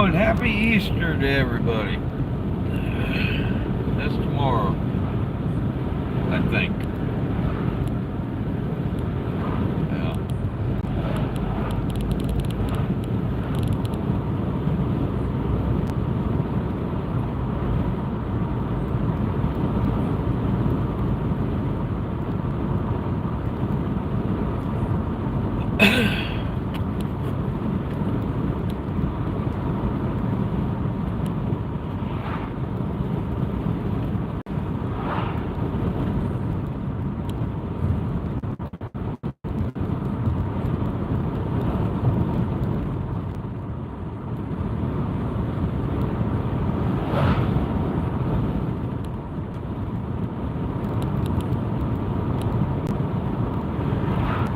[SPEAKER 1] Oh, and happy Easter to everybody. That's tomorrow, I think. Yeah.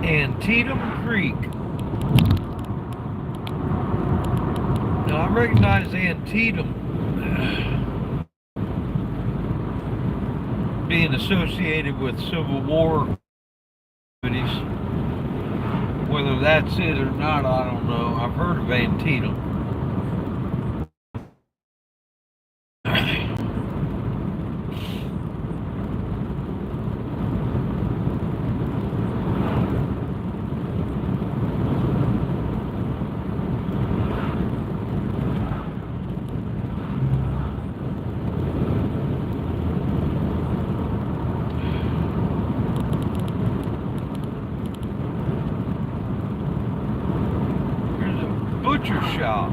[SPEAKER 1] Antietam Creek. Now I recognize Antietam being associated with Civil War activities. Whether that's it or not, I don't know. I've heard of Antietam. Butcher shop.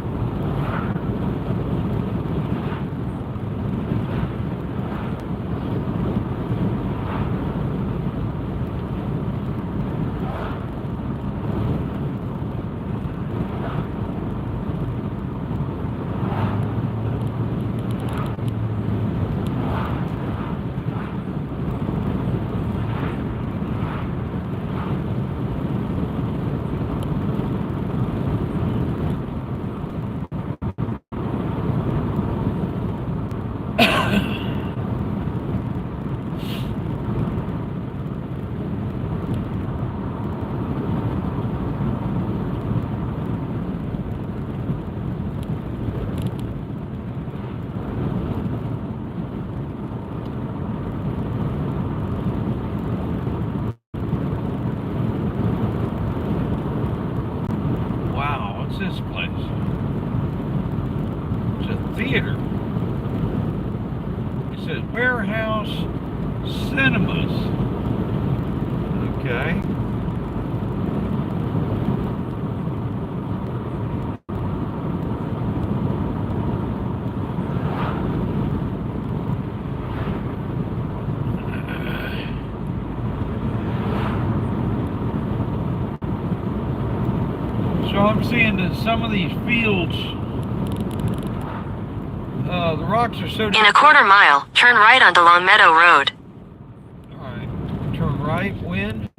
[SPEAKER 1] This place? It's a theater. It says Warehouse Cinemas. Okay. So I'm seeing that some of these fields, the rocks are so...
[SPEAKER 2] In a quarter mile, turn right onto Long Meadow Road.
[SPEAKER 1] Alright, turn right, when?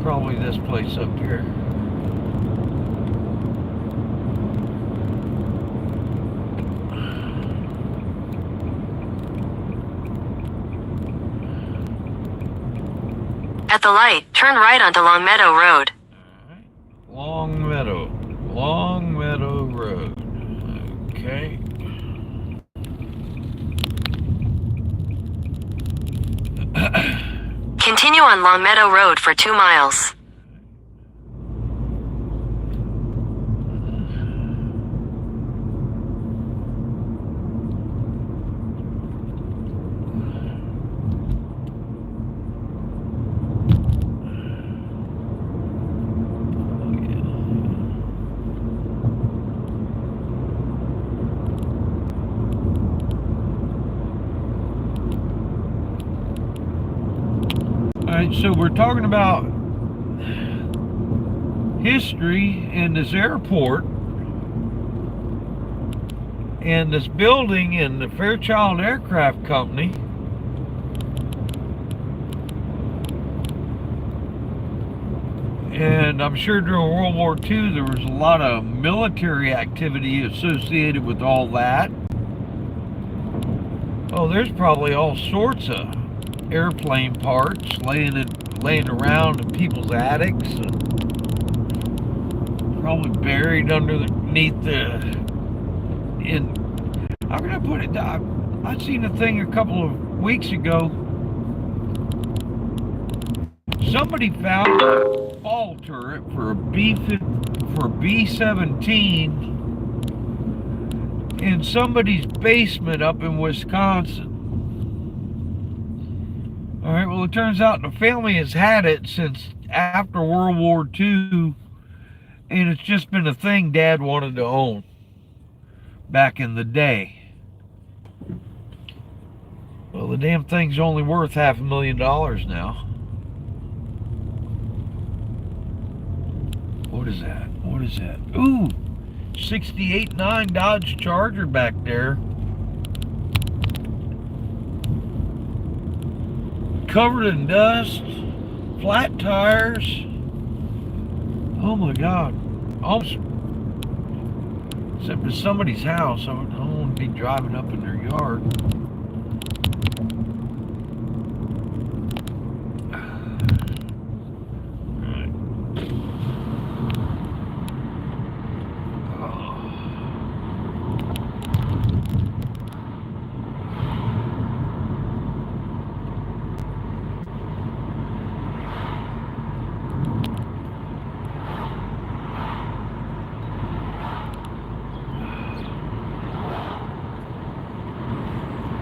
[SPEAKER 1] Probably this place up here.
[SPEAKER 2] At the light, turn right onto Long Meadow Road.
[SPEAKER 1] Long Meadow Road. Okay.
[SPEAKER 2] Continue on Long Meadow Road for 2 miles.
[SPEAKER 1] Alright, so we're talking about history in this airport and this building in the Fairchild Aircraft Company. And I'm sure during World War II there was a lot of military activity associated with all that. Oh, there's probably all sorts of airplane parts laying around in people's attics, and probably buried under the neath the, in, how can I put it? I seen a thing a couple of weeks ago. Somebody found a fall turret for a B-17 in somebody's basement up in Wisconsin. All right, well, it turns out the family has had it since after World War II, and it's just been a thing Dad wanted to own back in the day. Well, the damn thing's only worth $500,000 now. What is that? What is that? Ooh, 68.9 Dodge Charger back there. Covered in dust, flat tires. Oh my God. Almost, except for somebody's house. I don't want to be driving up in their yard.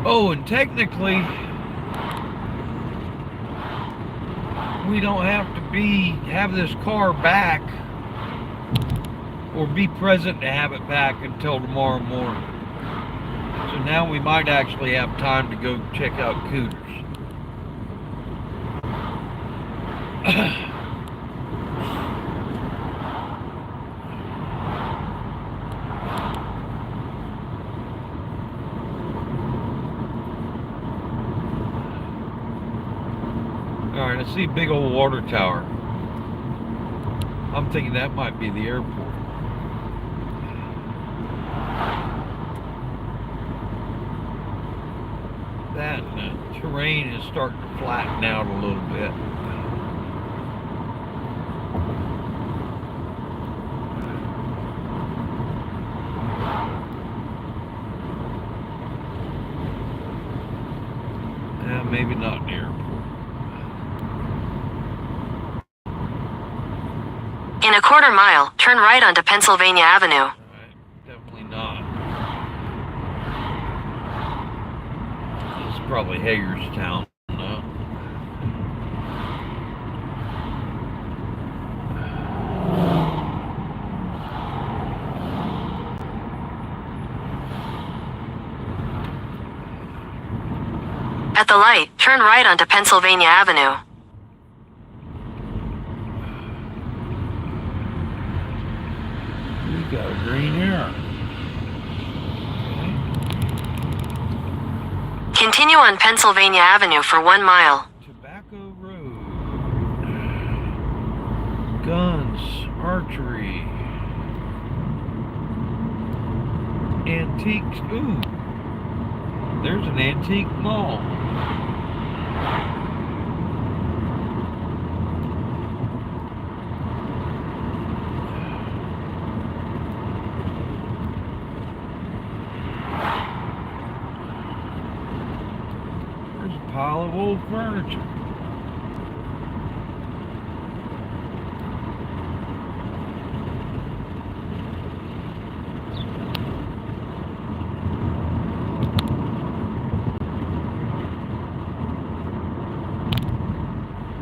[SPEAKER 1] Oh, and technically, we don't have to have this car back or be present to have it back until tomorrow morning. So now we might actually have time to go check out Cooters. Alright, I see a big old water tower. I'm thinking that might be the airport. That terrain is starting to flatten out a little bit. Maybe not the airport.
[SPEAKER 2] In a quarter mile, turn right onto Pennsylvania Avenue.
[SPEAKER 1] Right, definitely not. It's probably Hagerstown. No.
[SPEAKER 2] At the light, turn right onto Pennsylvania Avenue.
[SPEAKER 1] We got a green arrow. Okay.
[SPEAKER 2] Continue on Pennsylvania Avenue for 1 mile.
[SPEAKER 1] Tobacco Road. Guns, archery. Antiques. Ooh. There's an antique mall. There's a pile of old furniture.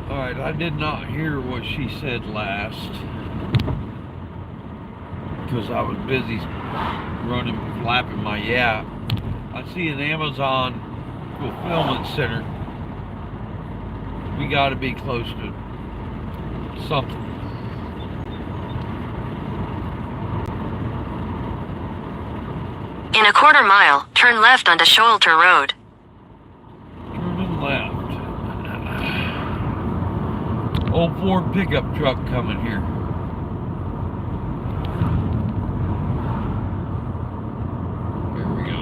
[SPEAKER 1] Alright, I did not hear what she said last because I was busy flapping my yap. I see an Amazon fulfillment center. We got to be close to something.
[SPEAKER 2] In a quarter mile, turn left onto Shoalter Road.
[SPEAKER 1] Turning left. Old Ford pickup truck coming here. Here we go.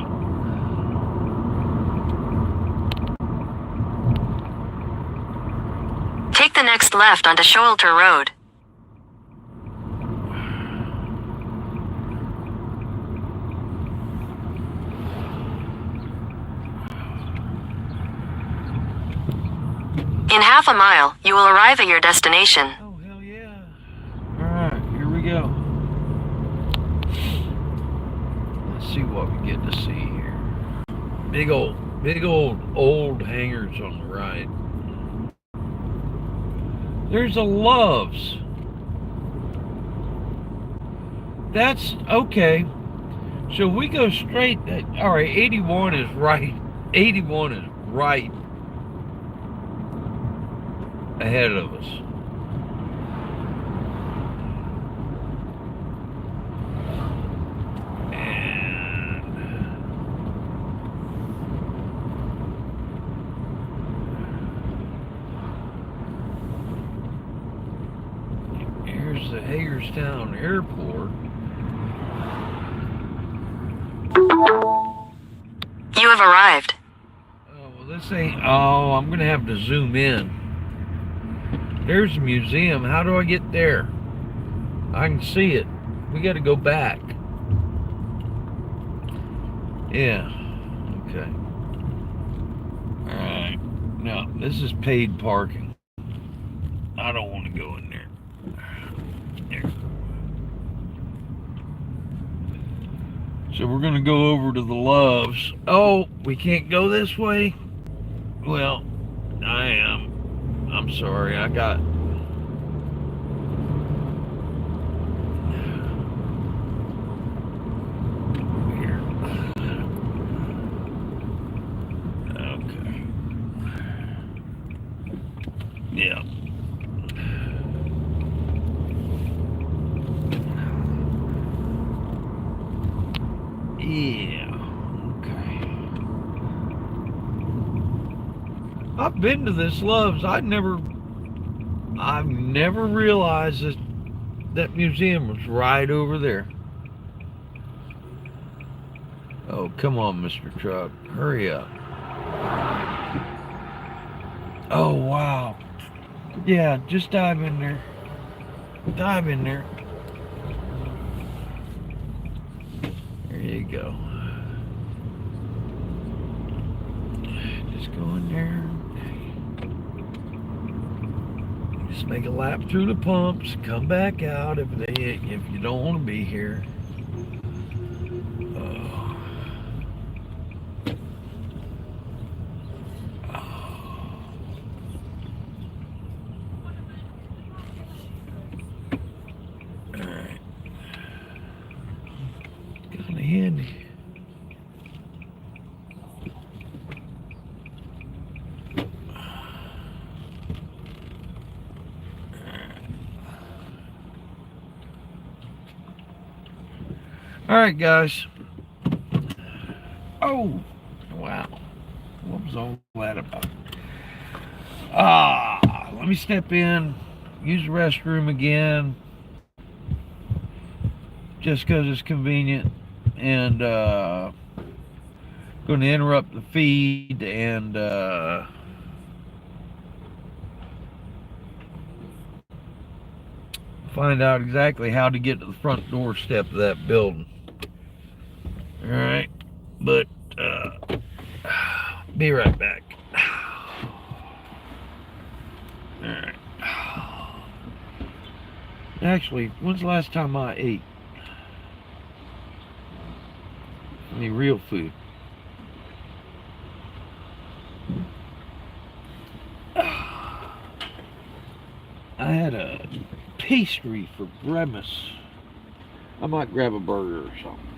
[SPEAKER 2] Take the next left onto Shoalter Road. half a mile, you will arrive at your destination.
[SPEAKER 1] Oh, hell yeah. Alright, here we go. Let's see what we get to see here. Big old hangars on the right. There's a Love's. That's okay. So we go straight. All right, 81 is right. 81 is right ahead of us. And here's the Hagerstown Airport.
[SPEAKER 2] You have arrived.
[SPEAKER 1] Oh, well, this ain't. Oh, I'm gonna have to zoom in. There's a museum. How do I get there? I can see it. We got to go back. Yeah. Okay. All right. Now this is paid parking. I don't want to go in there. There. So we're gonna go over to the Loves. Oh, we can't go this way? Well, I am. I'm sorry, I got... Here. Okay. Yeah. Yeah, okay. I've been to this Love's. I've never realized that museum was right over there. Oh, come on, Mr. Truck. Hurry up. Oh, wow. Yeah, just dive in there. Dive in there. There you go. Just go in there. Just make a lap through the pumps. Come back out if you don't want to be here. Alright. Kind of handy. Alright, guys. Oh, wow. What was all that about? Let me step in, use the restroom again, just because it's convenient, and going to interrupt the feed and find out exactly how to get to the front doorstep of that building. All right, but be right back. All right. Actually, when's the last time I ate any real food? I had a pastry for breakfast. I might grab a burger or something.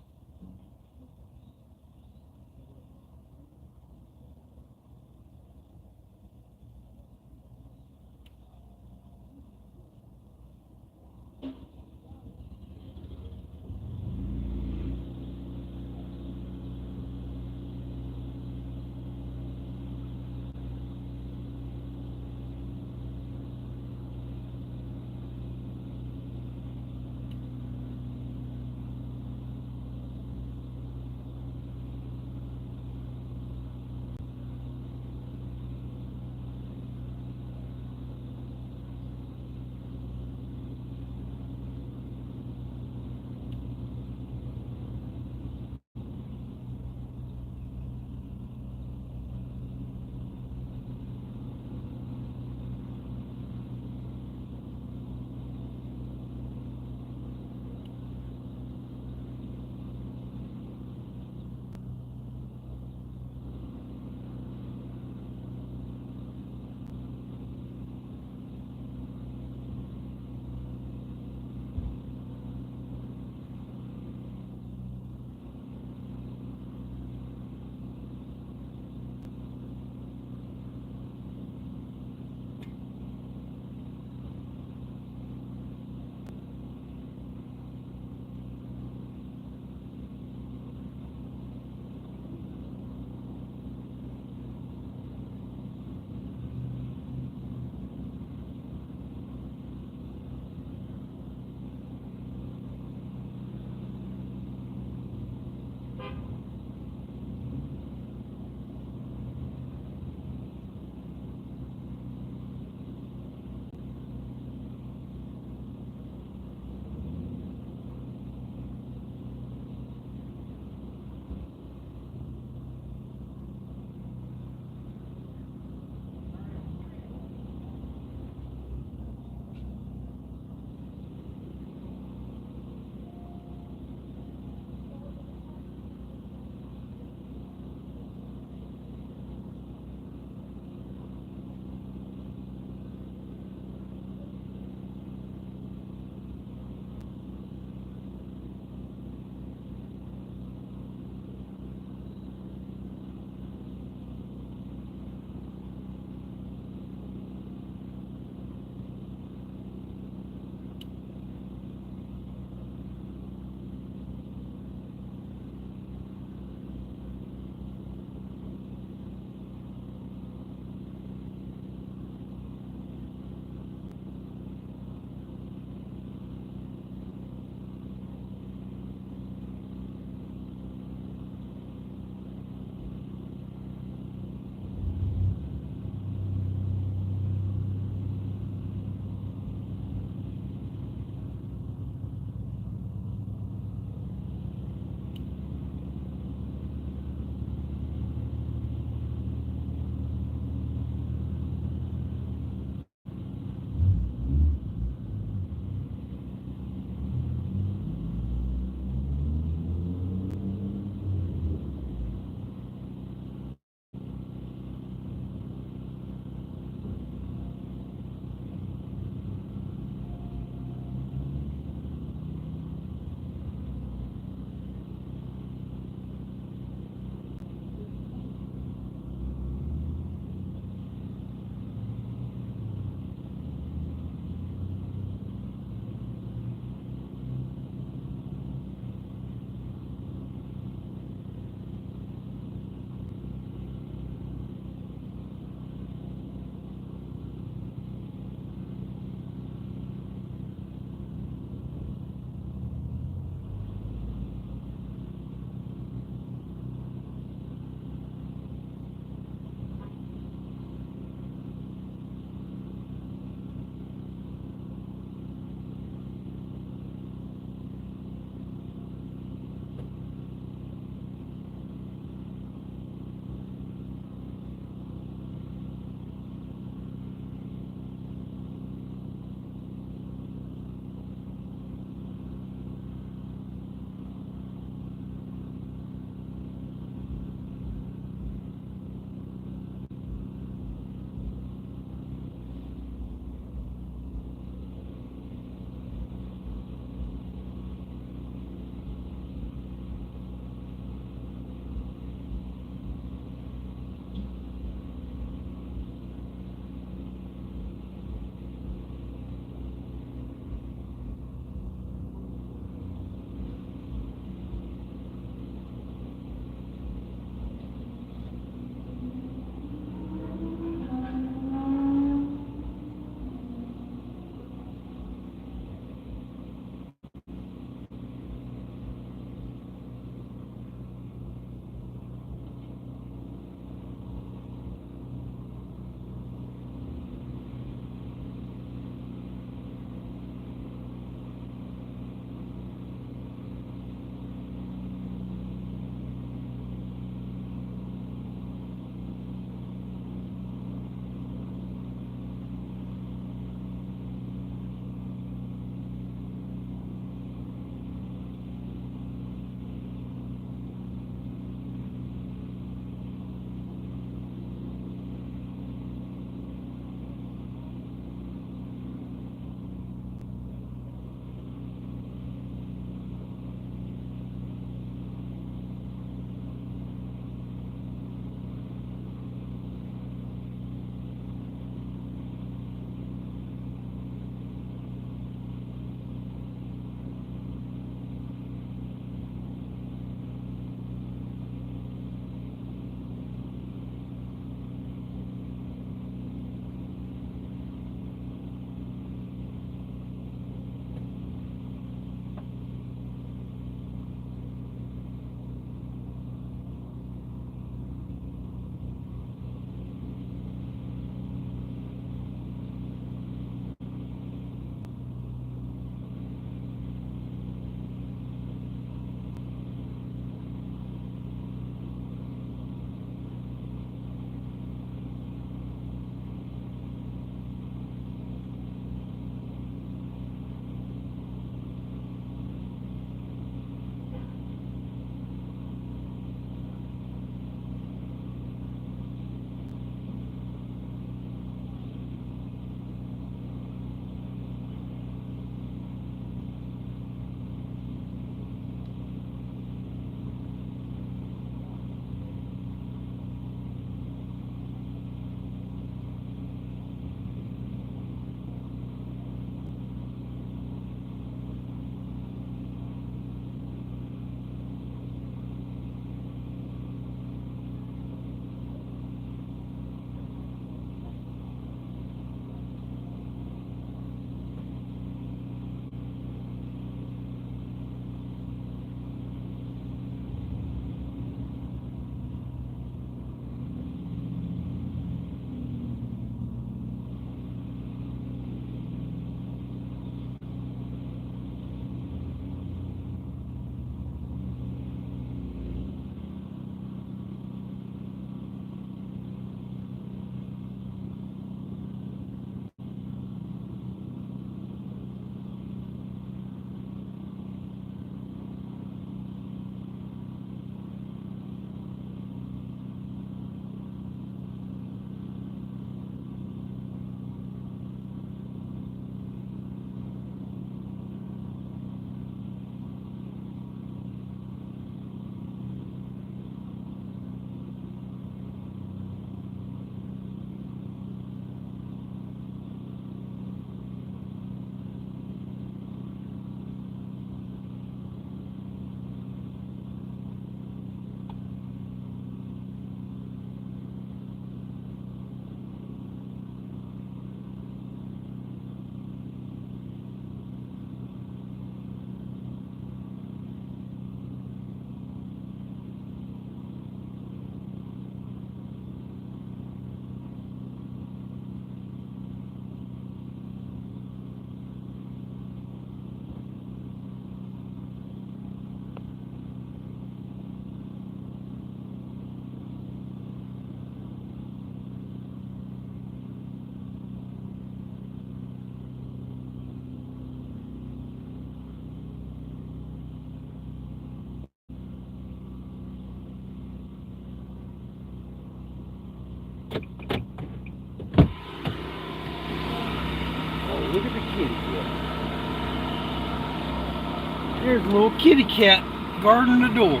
[SPEAKER 1] There's a little kitty cat guarding the door.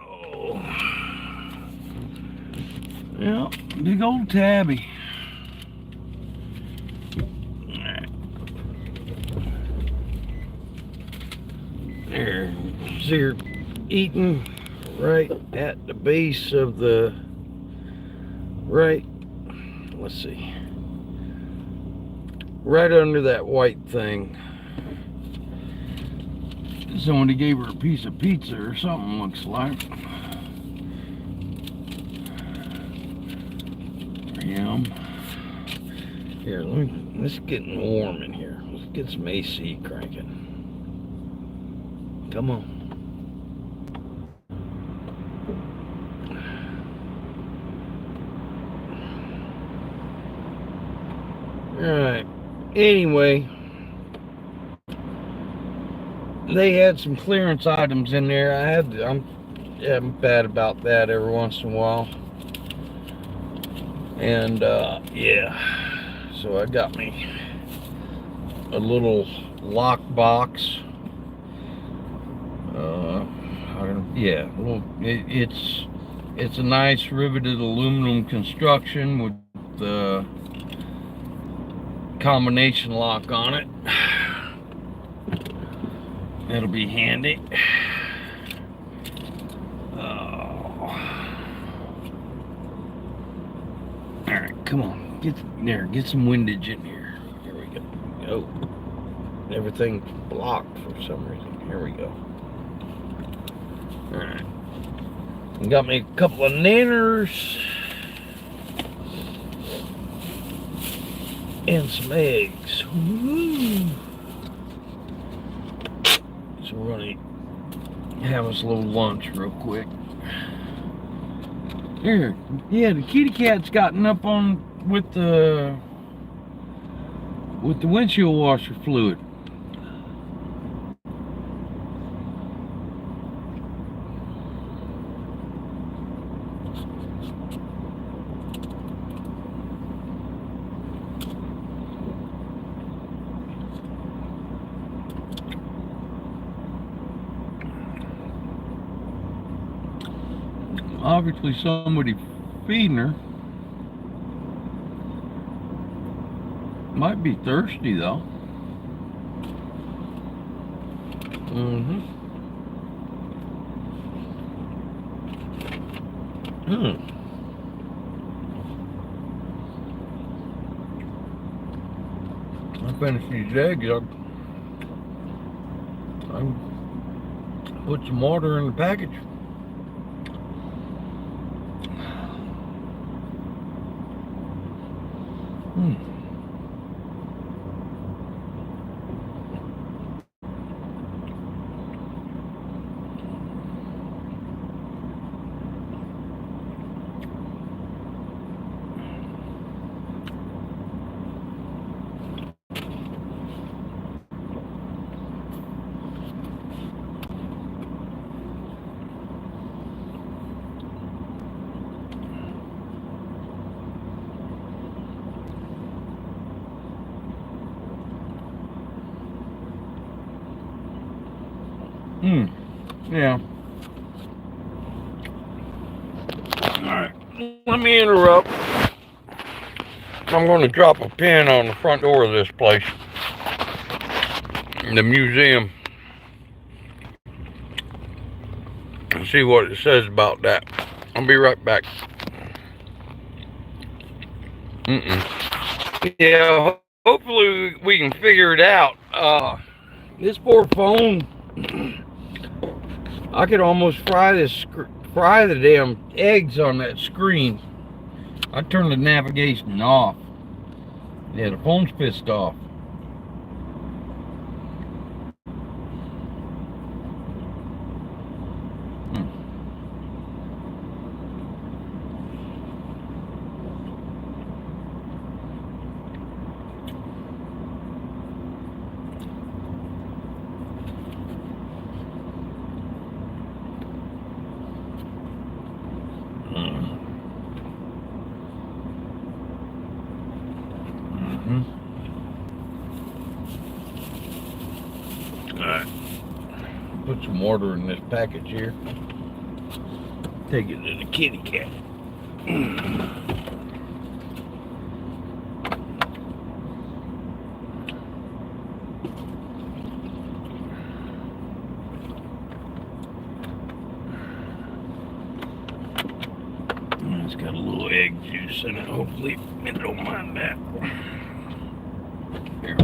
[SPEAKER 1] Oh. Yeah, big old tabby. There, see her eating right at the base of the, let's see, right under that white thing. Somebody gave her a piece of pizza or something, looks like. Yum. Here, it's getting warm in here. Let's get some AC cranking. Come on. Alright. Anyway, they had some clearance items in there. I'm bad about that every once in a while. And yeah. So I got me a little lock box. Yeah, well, it's a nice riveted aluminum construction with the combination lock on it. That'll be handy. Oh. All right, come on, get some windage in here. Here we go. Oh, everything's blocked for some reason. Here we go. Alright. Got me a couple of nanners and some eggs. Woo. So we're gonna have us a little lunch real quick. Here, yeah, the kitty cat's gotten up on with the windshield washer fluid. Obviously somebody feeding her. Might be thirsty though. I finished these eggs. I put some water in the package. Yeah. Alright, let me interrupt. I'm going to drop a pin on the front door of this place, the museum, and see what it says about that. I'll be right back. Yeah, hopefully we can figure it out. This poor phone, I could almost fry the damn eggs on that screen. I turned the navigation off. Yeah, the phone's pissed off. Alright. Put some water in this package here. Take it to the kitty cat. It's got a little egg juice in it. Hopefully it don't mind that. Here.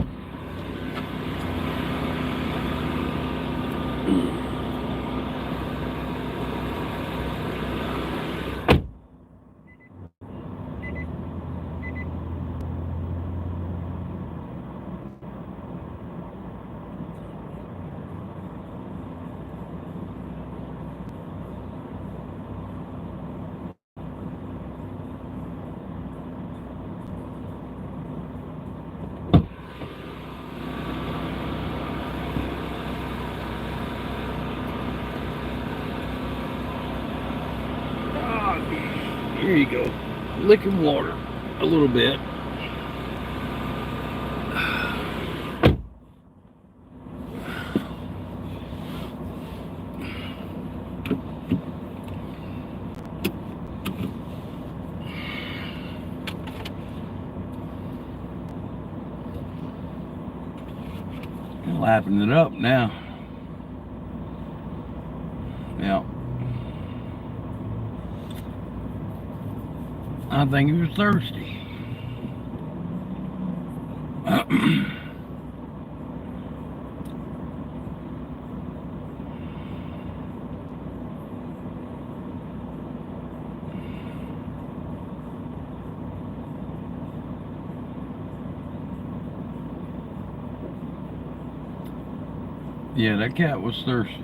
[SPEAKER 1] Here you go. Licking water a little bit. Lapping it up now. Yeah. I think he was thirsty. Yeah, that cat was thirsty.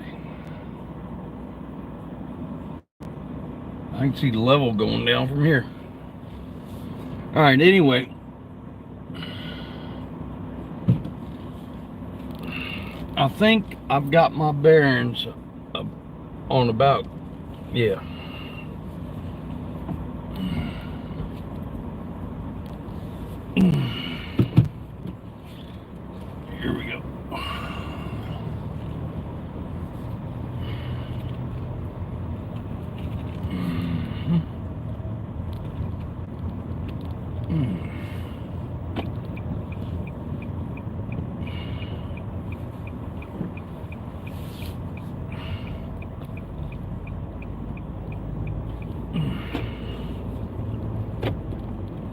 [SPEAKER 1] I can see the level going down from here. All right, anyway. I think I've got my bearings on about, yeah. Here we go.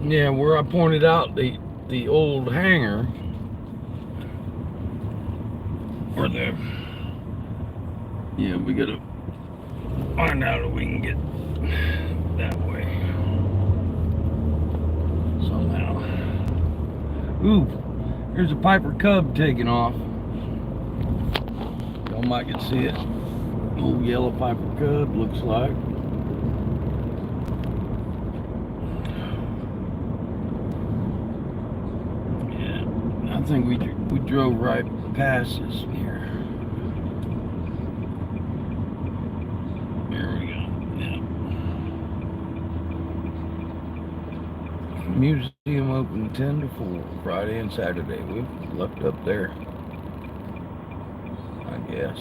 [SPEAKER 1] Yeah, where I pointed out the old hangar, or the, yeah, we gotta find out if we can get that way somehow. Ooh, there's a Piper Cub taking off. Y'all might can see it. Old yellow Piper Cub looks like. I think we drove right past this here. There we go. Yeah. Museum open 10 to 4, Friday and Saturday. We've left up there, I guess.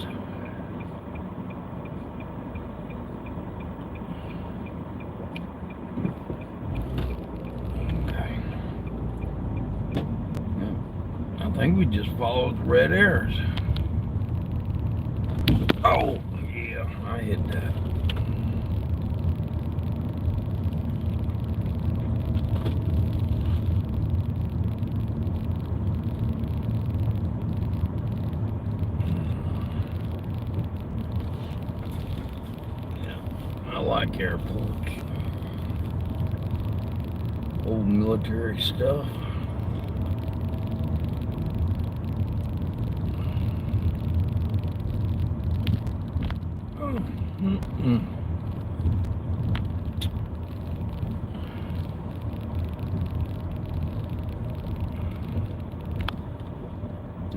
[SPEAKER 1] I think we just followed the red arrows. Oh, yeah, I hit that. Yeah, I like airports. Old military stuff.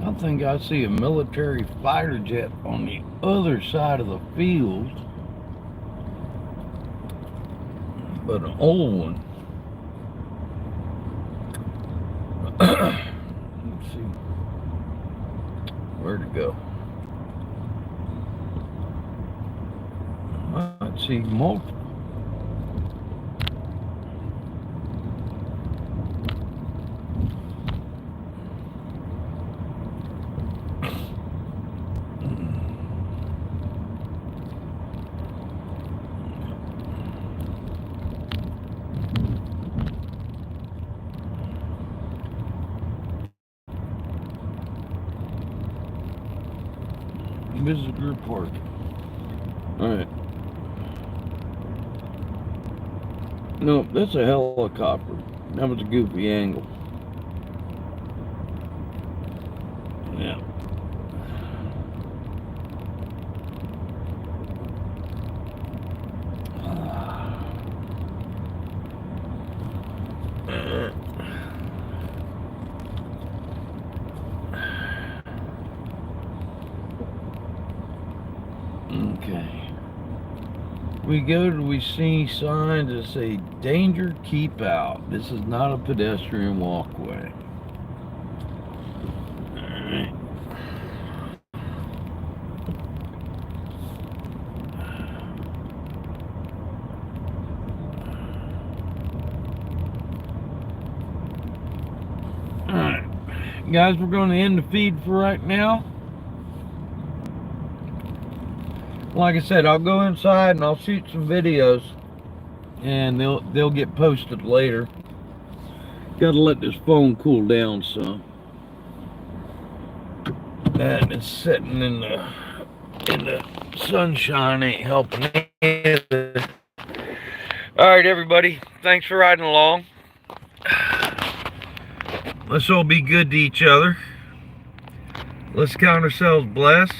[SPEAKER 1] I think I see a military fighter jet on the other side of the field, but an old one. Let's see. Where'd it go? Let's see, multiple. Visitor park. Alright. No, that's a helicopter. That was a goofy angle. Yeah. Okay. We see signs that say danger, keep out. This is not a pedestrian walkway. Alright. Alright. Guys, we're going to end the feed for right now. Like I said, I'll go inside and I'll shoot some videos, and they'll get posted later. Gotta let this phone cool down some. That is sitting in the sunshine ain't helping either. Alright everybody, thanks for riding along. Let's all be good to each other. Let's count ourselves blessed.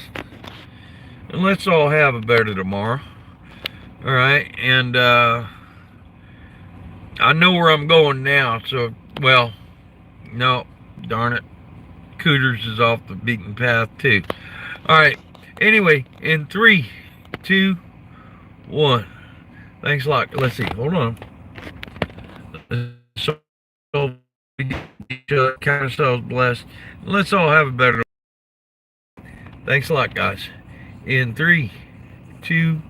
[SPEAKER 1] And let's all have a better tomorrow. Alright, and I know where I'm going now, so, well, no, darn it. Cooters is off the beaten path too. Alright, anyway, in 3, 2, 1. Thanks a lot. Let's see, hold on. So, count ourselves blessed. Let's all have a better tomorrow. Thanks a lot, guys. In 3, 2,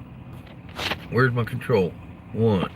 [SPEAKER 1] where's my control? 1.